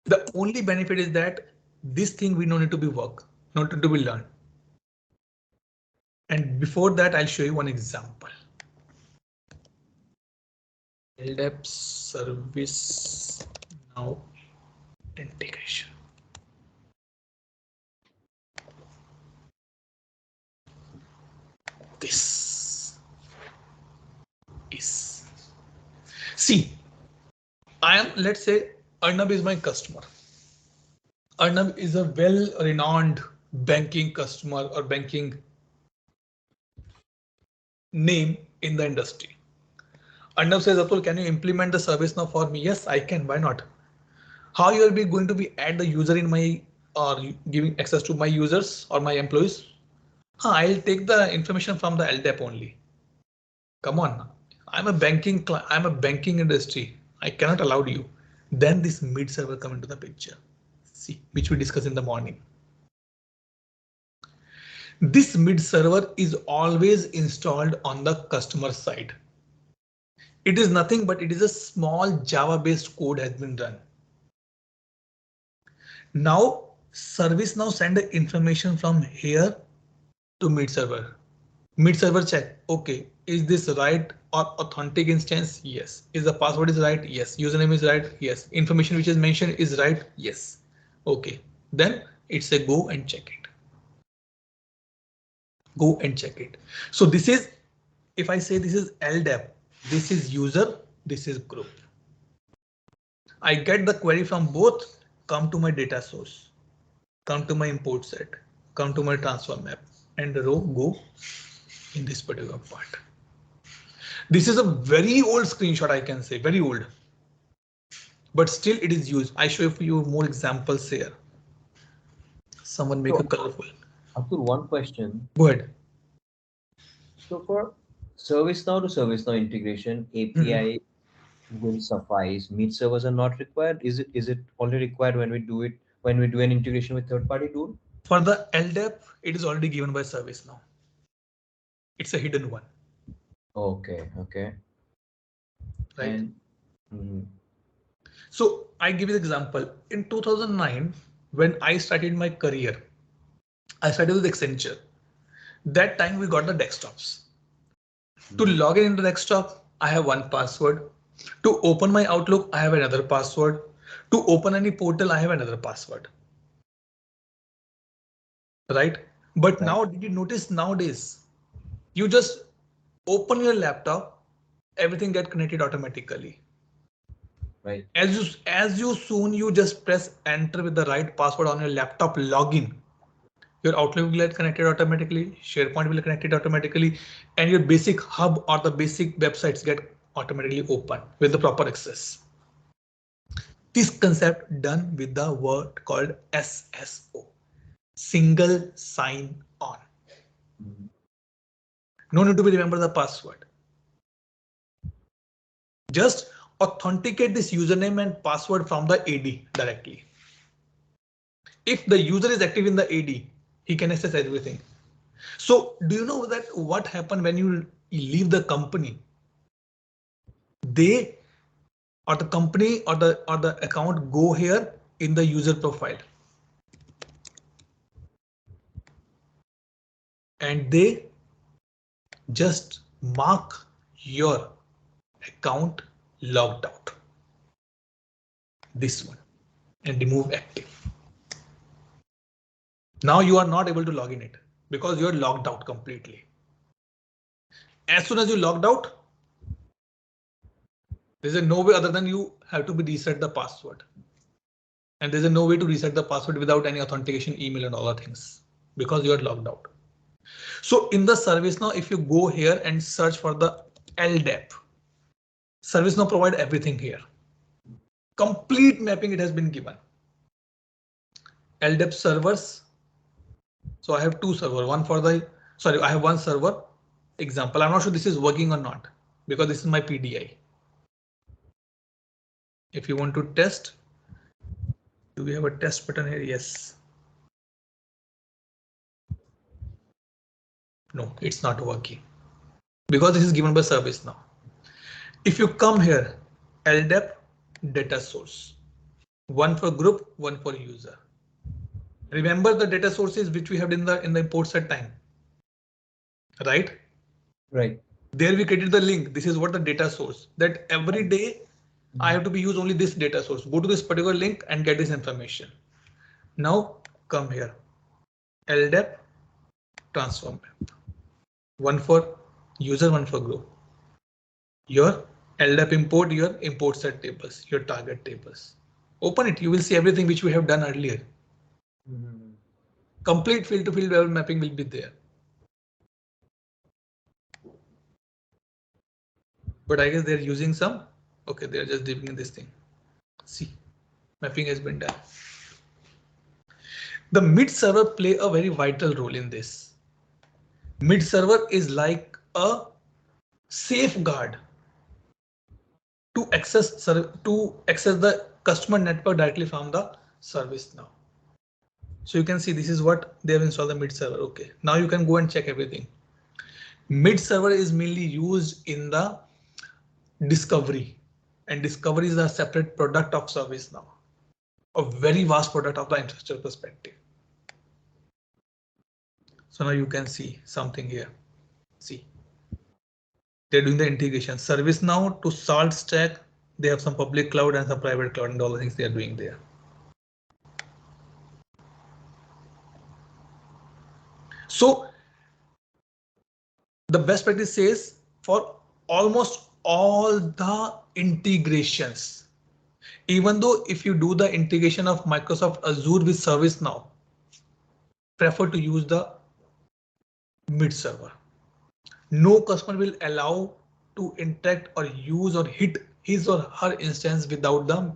The only benefit is that this thing we don't need to be work, not to be learned. And before that, I'll show you one example. LDAP service now integration. This is, see, I am, let's say Arnab is my customer. Arnab is a well-renowned banking customer or banking name in the industry. Arnab says, Atul, can you implement the service now for me? Yes, I can. Why not? How you will be going to be add the user in my or giving access to my users or my employees? I'll take the information from the LDAP only. Come on, I'm a banking industry. I cannot allow you. Then this mid server come into the picture. See, which we discussed in the morning. This mid server is always installed on the customer side. It is nothing but it is a small Java based code has been run. Now ServiceNow send the information from here to mid server. Mid server check. OK, is this right or authentic instance? Yes. Is the password is right? Yes. Username is right? Yes. Information which is mentioned is right? Yes. OK, then it's a go and check it. Go and check it. So this is, if I say this is LDAP, this is user, this is group. I get the query from both, come to my data source, come to my import set, come to my transfer map, and the row go in this particular part. This is a very old screenshot, I can say, very old. But still it is used. I show you more examples here. Someone make a colorful. Abdul, one question. Go ahead. So for ServiceNow to ServiceNow integration, API will suffice. Meet servers are not required. Is it only required when we do an integration with third-party tool? For the LDAP, it is already given by ServiceNow. It's a hidden one. Okay. Right. So I give you the example. In 2009, when I started my career, I started with Accenture. That time we got the desktops. To log in into the desktop, I have one password. To open my Outlook, I have another password. To open any portal, I have another password. Right? But now, did you notice nowadays, you just open your laptop, everything get connected automatically. Right. As you soon you just press enter with the right password on your laptop login, your Outlook will get connected automatically, SharePoint will get connected automatically, and your basic hub or the basic websites get automatically open with the proper access. This concept done with the word called SSO, single sign on. No need to be remember the password. Just authenticate this username and password from the AD directly. If the user is active in the AD, he can access everything. So do you know that what happened when you leave the company? They or the company or the account go here in the user profile. And they just mark your account logged out. This one and remove active. Now you are not able to log in it because you're logged out completely. As soon as you logged out, there's a no way other than you have to be reset the password. And there's a no way to reset the password without any authentication email and all the things because you are logged out. So in the ServiceNow, if you go here and search for the LDAP, ServiceNow provide everything here. Complete mapping it has been given. LDAP servers. So I have two server, one for the, sorry, I have one server example. I'm not sure this is working or not because this is my PDI. If you want to test, do we have a test button here? Yes. No, it's not working because this is given by ServiceNow. If you come here, LDAP data source, one for group, one for user. Remember the data sources which we have in the import set time, right? Right. There we created the link. This is what the data source that every day I have to be use only this data source. Go to this particular link and get this information. Now come here. LDAP transform map. One for user, one for group. Your LDAP import your import set tables, your target tables. Open it. You will see everything which we have done earlier. Complete field to field level mapping will be there. But I guess they're using some. OK, they're just dipping in this thing. See, mapping has been done. The mid server play a very vital role in this. Mid server is like a safeguard to access the customer network directly from the ServiceNow. So you can see this is what they have installed the mid server. OK, now you can go and check everything. Mid server is mainly used in the discovery, and discovery is a separate product of ServiceNow, a very vast product of the infrastructure perspective. So now you can see something here. See, they're doing the integration. ServiceNow to Salt Stack. They have some public cloud and some private cloud and all the things they are doing there. So the best practice says for almost all the integrations, even though if you do the integration of Microsoft Azure with ServiceNow, prefer to use the mid server. No customer will allow to interact or use or hit his or her instance without the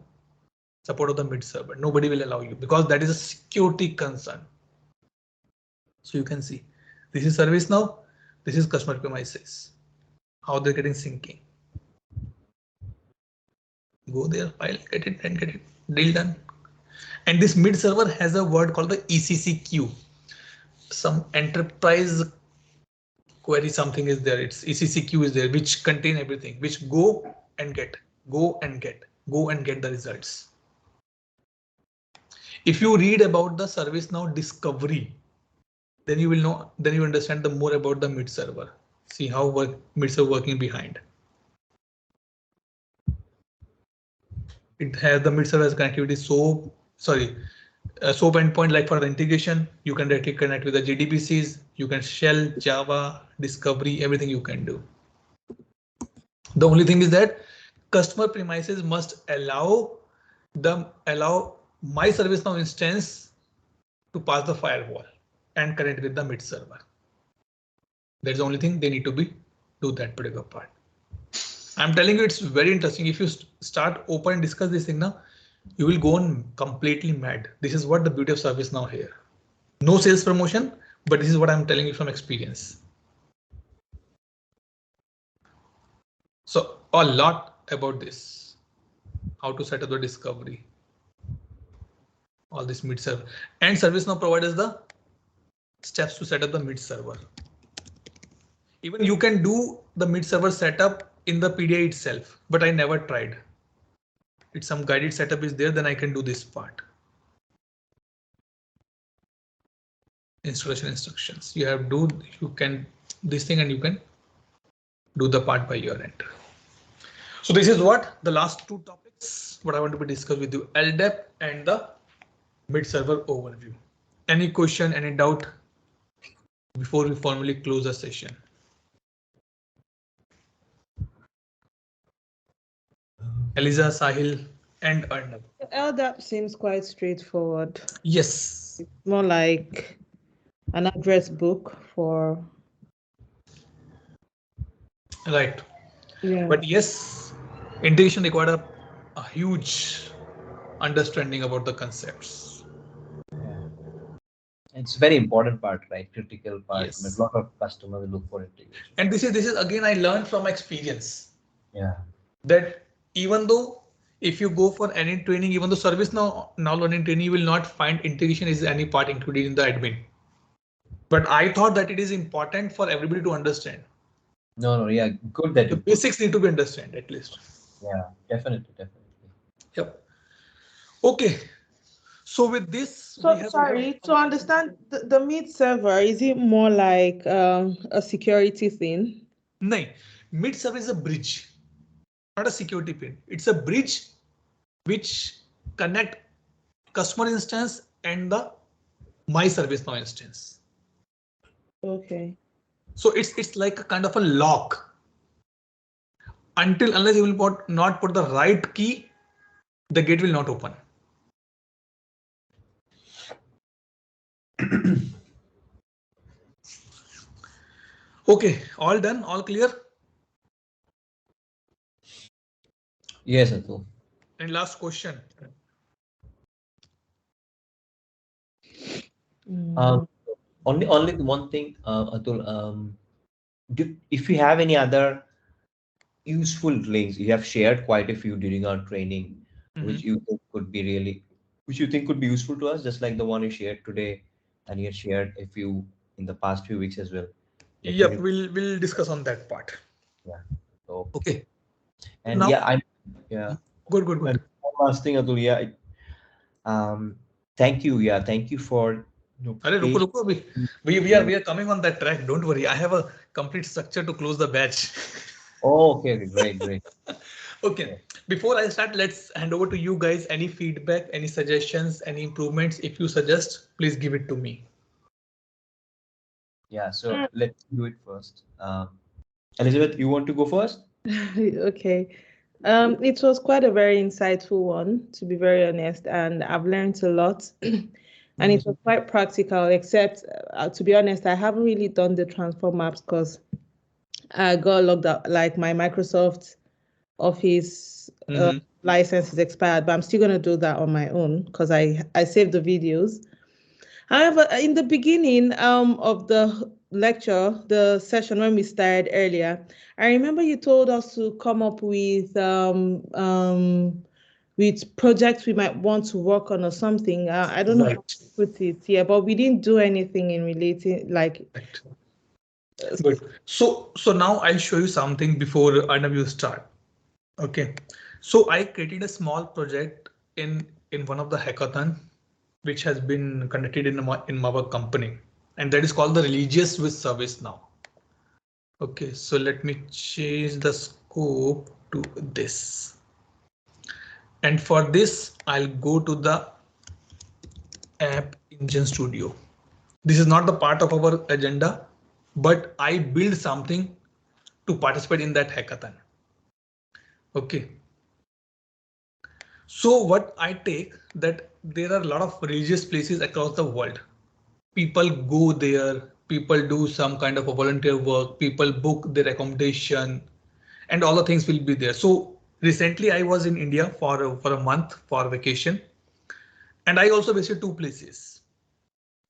support of the mid server. Nobody will allow you because that is a security concern. So you can see this is ServiceNow, this is customer premises, how they're getting syncing. Go there, file, get it and get it, deal done. And this mid server has a word called the ECC queue. Some enterprise query something is there. It's ECC queue is there, which contain everything, which go and get the results. If you read about the ServiceNow discovery, then you will know, then you understand the more about the mid server. See how mid server working behind. It has the mid server as connectivity. SOAP endpoint, like for the integration, you can directly connect with the JDBCs. You can shell, Java, discovery, everything you can do. The only thing is that customer premises must allow my ServiceNow instance to pass the firewall and connect with the mid server. That's the only thing they need to do that particular part. I'm telling you, it's very interesting. If you start open and discuss this thing now, you will go on completely mad. This is what the beauty of ServiceNow here. No sales promotion, but this is what I'm telling you from experience. So a lot about this, how to set up the discovery, all this mid server, and ServiceNow provides the steps to set up the mid server. Even you can do the mid server setup in the PDI itself, but I never tried. It's some guided setup is there, then I can do this part. Installation instructions. You can this thing and you can do the part by your end. So this is what the last two topics, what I want to be discussed with you, LDAP and the mid server overview. Any question, any doubt before we formally close the session? Eliza, Sahil, and Arnab. LDAP seems quite straightforward. Yes. It's more like an address book for. Right. Yeah. But yes, integration required a huge understanding about the concepts. It's very important part, right? Critical part. Yes. A lot of customers look for integration. And this is again, I learned from experience. Yeah. That even though if you go for any training, even though ServiceNow learning training, you will not find integration is any part included in the admin. But I thought that it is important for everybody to understand. No, yeah, good that the basics need to be understood at least. Yeah, definitely. Yep. Okay. So with this, So sorry to understand the mid server, is it more like a security thing? No, mid server is a bridge, not a security pin. It's a bridge which connect customer instance and the my ServiceNow instance. Okay. So it's like a kind of a lock. Unless you will not put the right key, the gate will not open. Okay, all done, all clear? Yes, Atul. And last question. Only one thing, Atul. If you have any other useful links, you have shared quite a few during our training, which you think could be useful to us, just like the one you shared today, and you shared a few in the past few weeks as well. Yep, we'll discuss on that part. Yeah. So, okay. And now, Good. And one last thing, Atul. Yeah. Thank you. Yeah. Thank you for. Ruko. We are coming on that track. Don't worry. I have a complete structure to close the batch. Oh, okay. Great. Okay. Before I start, let's hand over to you guys. Any feedback, any suggestions, any improvements? If you suggest, please give it to me. Yeah. So let's do it first. Elizabeth, you want to go first? Okay. It was quite a very insightful one, to be very honest, and I've learned a lot. And it was quite practical, except to be honest, I haven't really done the transform maps because I got logged up, like my Microsoft Office license is expired, but I'm still going to do that on my own because I saved the videos. However, in the beginning of the lecture, the session when we started earlier, I remember you told us to come up with projects we might want to work on or something. I don't know how to put it here, but we didn't do anything in relating like. Good. So now I'll show you something before Arnav you start. Okay. So I created a small project in one of the hackathon, which has been conducted in our company, and that is called the Religious with ServiceNow. Okay, so let me change the scope to this. And for this, I'll go to the App Engine Studio. This is not the part of our agenda, but I build something to participate in that hackathon. Okay. So what I take that there are a lot of religious places across the world. People go there, people do some kind of a volunteer work, people book their accommodation, and all the things will be there. So recently I was in India for a month for vacation, and I also visited two places.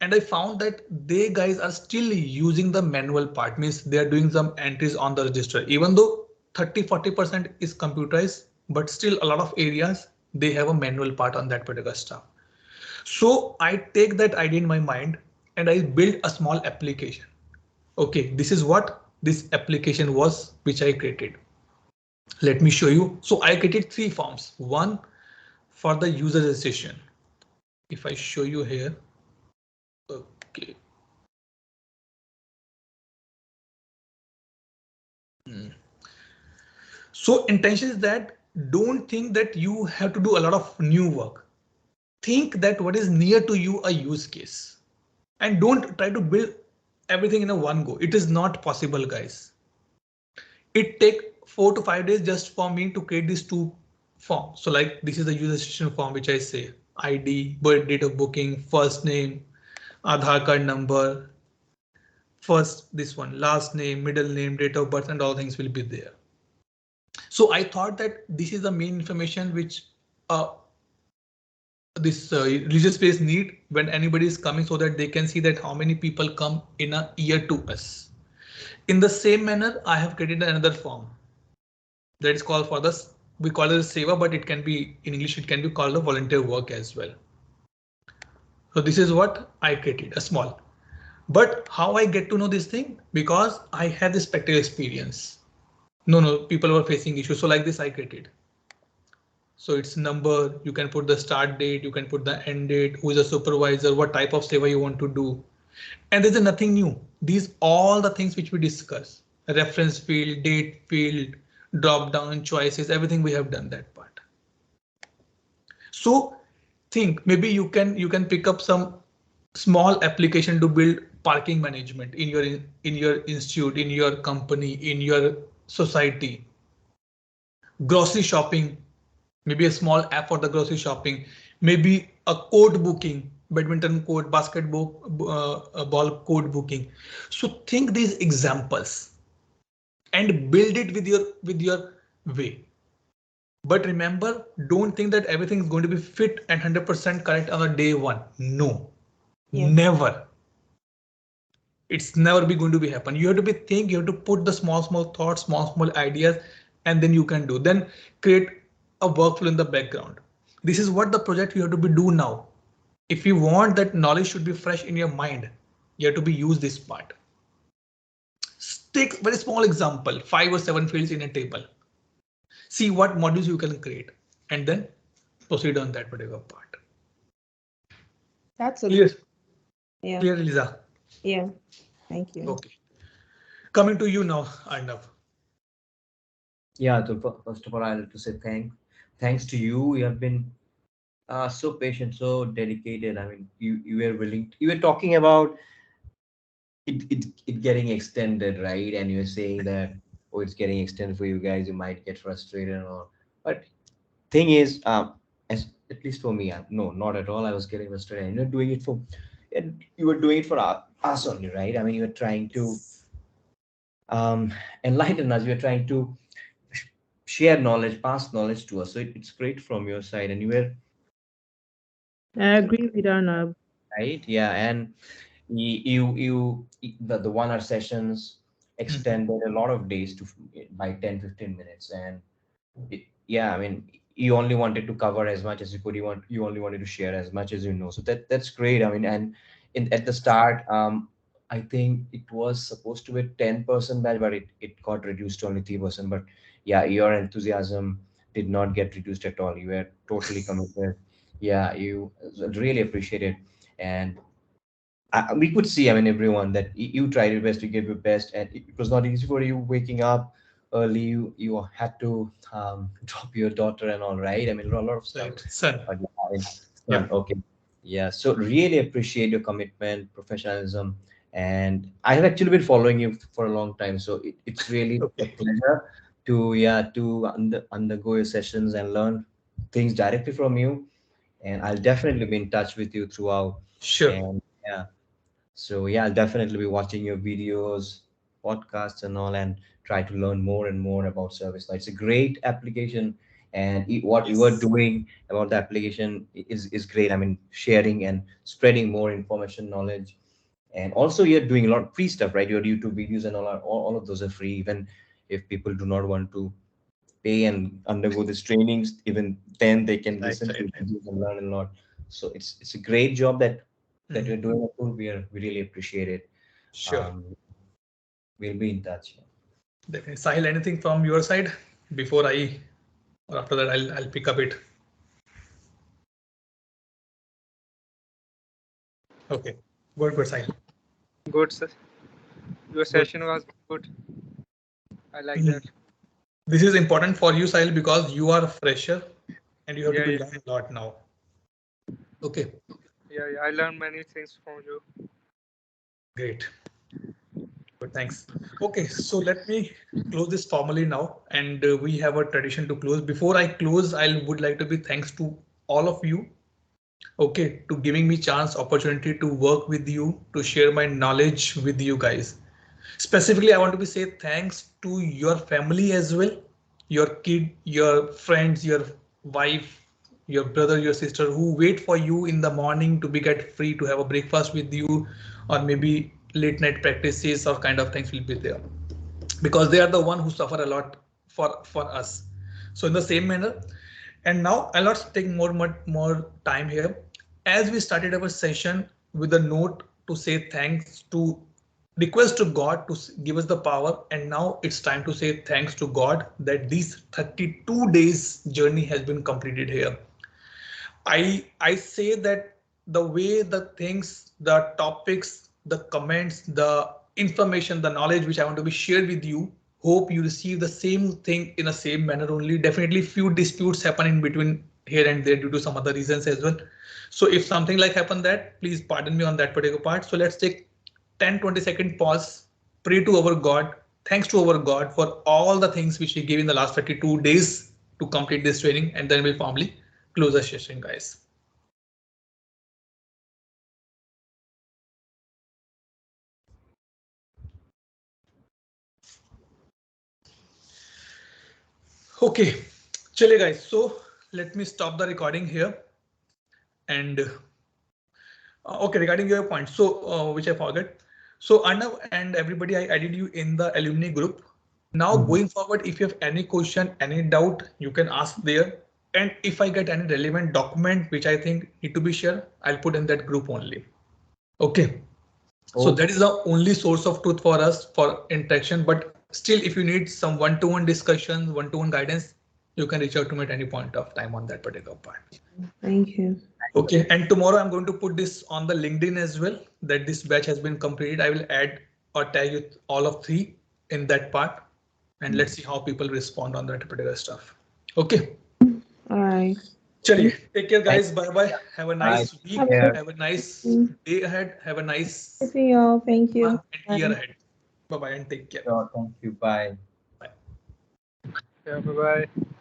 And I found that they guys are still using the manual part, means they are doing some entries on the register, even though 30-40% is computerized, but still a lot of areas they have a manual part on that particular stuff. So I take that idea in my mind and I build a small application. Okay, this is what this application was, which I created. Let me show you. So I created three forms. One for the user registration. If I show you here, okay. So intention is that don't think that you have to do a lot of new work. Think that what is near to you a use case, and don't try to build everything in a one go. It is not possible, guys. It take 4 to 5 days just for me to create these two forms. So like this is the user registration form, which I say ID, birth date of booking, first name, Aadhaar card number, first this one, last name, middle name, date of birth, and all things will be there. So I thought that this is the main information which this religious place need when anybody is coming, so that they can see that how many people come in a year to us. In the same manner, I have created another form that is called for this. We call it a seva, but it can be in English, it can be called a volunteer work as well. So this is what I created, a small. But how I get to know this thing? Because I had this practical experience. No, people were facing issues. So like this, I created. So it's number, you can put the start date, you can put the end date, who is a supervisor, what type of seva you want to do. And there's nothing new. These all the things which we discuss, reference field, date field, drop down choices, everything we have done that part. So think maybe you can pick up some small application to build parking management in your institute, in your company, in your society. Grocery shopping, maybe a small app for the grocery shopping, maybe a code booking, badminton code, basketball ball code booking. So think these examples and build it with your way. But remember, don't think that everything is going to be fit and 100% correct on the day one. No, Yeah. never. It's never be going to be happen. You have to be think, you have to put the small thoughts, small ideas, and then you can do. Then create a workflow in the background. This is what the project you have to be do now. If you want that knowledge should be fresh in your mind, you have to be use this part. Take very small example, 5 or 7 fields in a table. See what modules you can create and then proceed on that particular part. That's a Clear? yeah. Clear, Lisa? Yeah. Thank you. Okay. Coming to you now, Arnav. Yeah, so first of all, I'd like to say thanks to you. You have been so patient, so dedicated. I mean, you were willing. You were talking about it getting extended, right? And you were saying that, oh, it's getting extended for you guys. You might get frustrated and all. But thing is, as at least for me, no, not at all. I was getting frustrated. And you're doing it for, and you were doing it for us only, right? I mean, you were trying to enlighten us. You were trying to share knowledge, pass knowledge to us. So it's great from your side, and you were I agree with Arnab. right, yeah, and the 1 hour sessions extended a lot of days to by 10-15 minutes, and yeah, I mean, you only wanted to cover as much as you could. You only wanted to share as much as you know. So that's great. I mean, and at the start, I think it was supposed to be 10% batch, but it got reduced to only 3%. But yeah, your enthusiasm did not get reduced at all. You were totally committed. Yeah, you really appreciate it. And we could see, I mean, everyone that you tried your best to give your best, and it was not easy for you waking up early. You had to drop your daughter and all, right? I mean, a lot of stuff. Right, son. Yeah, Yeah. okay. Yeah, so really appreciate your commitment, professionalism, and I have actually been following you for a long time. So it's really a Okay. pleasure undergo your sessions and learn things directly from you. And I'll definitely be in touch with you throughout. Sure. And yeah, so yeah, I'll definitely be watching your videos, podcasts, and all, and try to learn more and more about ServiceNow. It's a great application, and what you are Yes. doing about the application is great. I mean, sharing and spreading more information, knowledge, and also you're doing a lot of free stuff, right? Your YouTube videos and all of those are free, even if people do not want to pay and undergo these trainings, even then they can Right. listen to Right. videos and learn a lot. So it's a great job that you're Mhm. doing. We really appreciate it. Sure. um we'll be in touch. Definitely. Sahil, anything from your side before I or after that I'll pick up it. Okay. Good, Sahil. Good, sir. Your Good. session was good. I like Mhm. that. This is important for you, Sahil, because you are a fresher and you have to Yeah, be yeah, learn a lot now. Okay. yeah, yeah. I learned many things from you. Great. Good. Thanks. Okay. So let me close this formally now, and we have a tradition to close. Before I close, I would like to be thanks to all of you. Okay, to giving me chance, opportunity to work with you, to share my knowledge with you guys. Specifically, I want to be say thanks to your family as well, your kid, your friends, your wife, your brother, your sister who wait for you in the morning to be get free to have a breakfast with you, or maybe late night practices or kind of things will be there because they are the one who suffer a lot for us. So in the same manner, and now I'll not take more time here. As we started our session with a note to say thanks to request to God to give us the power, and now it's time to say thanks to God that these 32 days journey has been completed here. I say that the way the things, the topics, the comments, the information, the knowledge which I want to be shared with you, hope you receive the same thing in the same manner only. Definitely few disputes happen in between here and there due to some other reasons as well. So if something like happened that, please pardon me on that particular part. So let's take 10-20 second pause, pray to our God, thanks to our God for all the things which He gave in the last 32 days to complete this training, and then we'll formally close the session, guys. Okay, chale guys. So let me stop the recording here. And okay, regarding your point, so which I forget. So Arnav and everybody, I added you in the alumni group. Now Mhm. going forward, if you have any question, any doubt, you can ask there. And if I get any relevant document which I think need to be shared, I'll put in that group only. Okay. So that Okay. is the only source of truth for us for interaction. But still, if you need some one-to-one discussions, one-to-one guidance, you can reach out to me at any point of time on that particular part. Thank you. Okay, and tomorrow I'm going to put this on the LinkedIn as well, that this batch has been completed. I will add or tag you all of three in that part, and let's see how people respond on that particular stuff. Okay, All right. chaliye, take care, Thank guys. Bye bye. Have a Bye. nice Take Have week. a good care. Have a nice day. day ahead. Have a nice See y'all. Thank you. month and year Bye. ahead. Bye bye and take care. Sure. Thank you. Bye. Bye. Yeah, bye bye.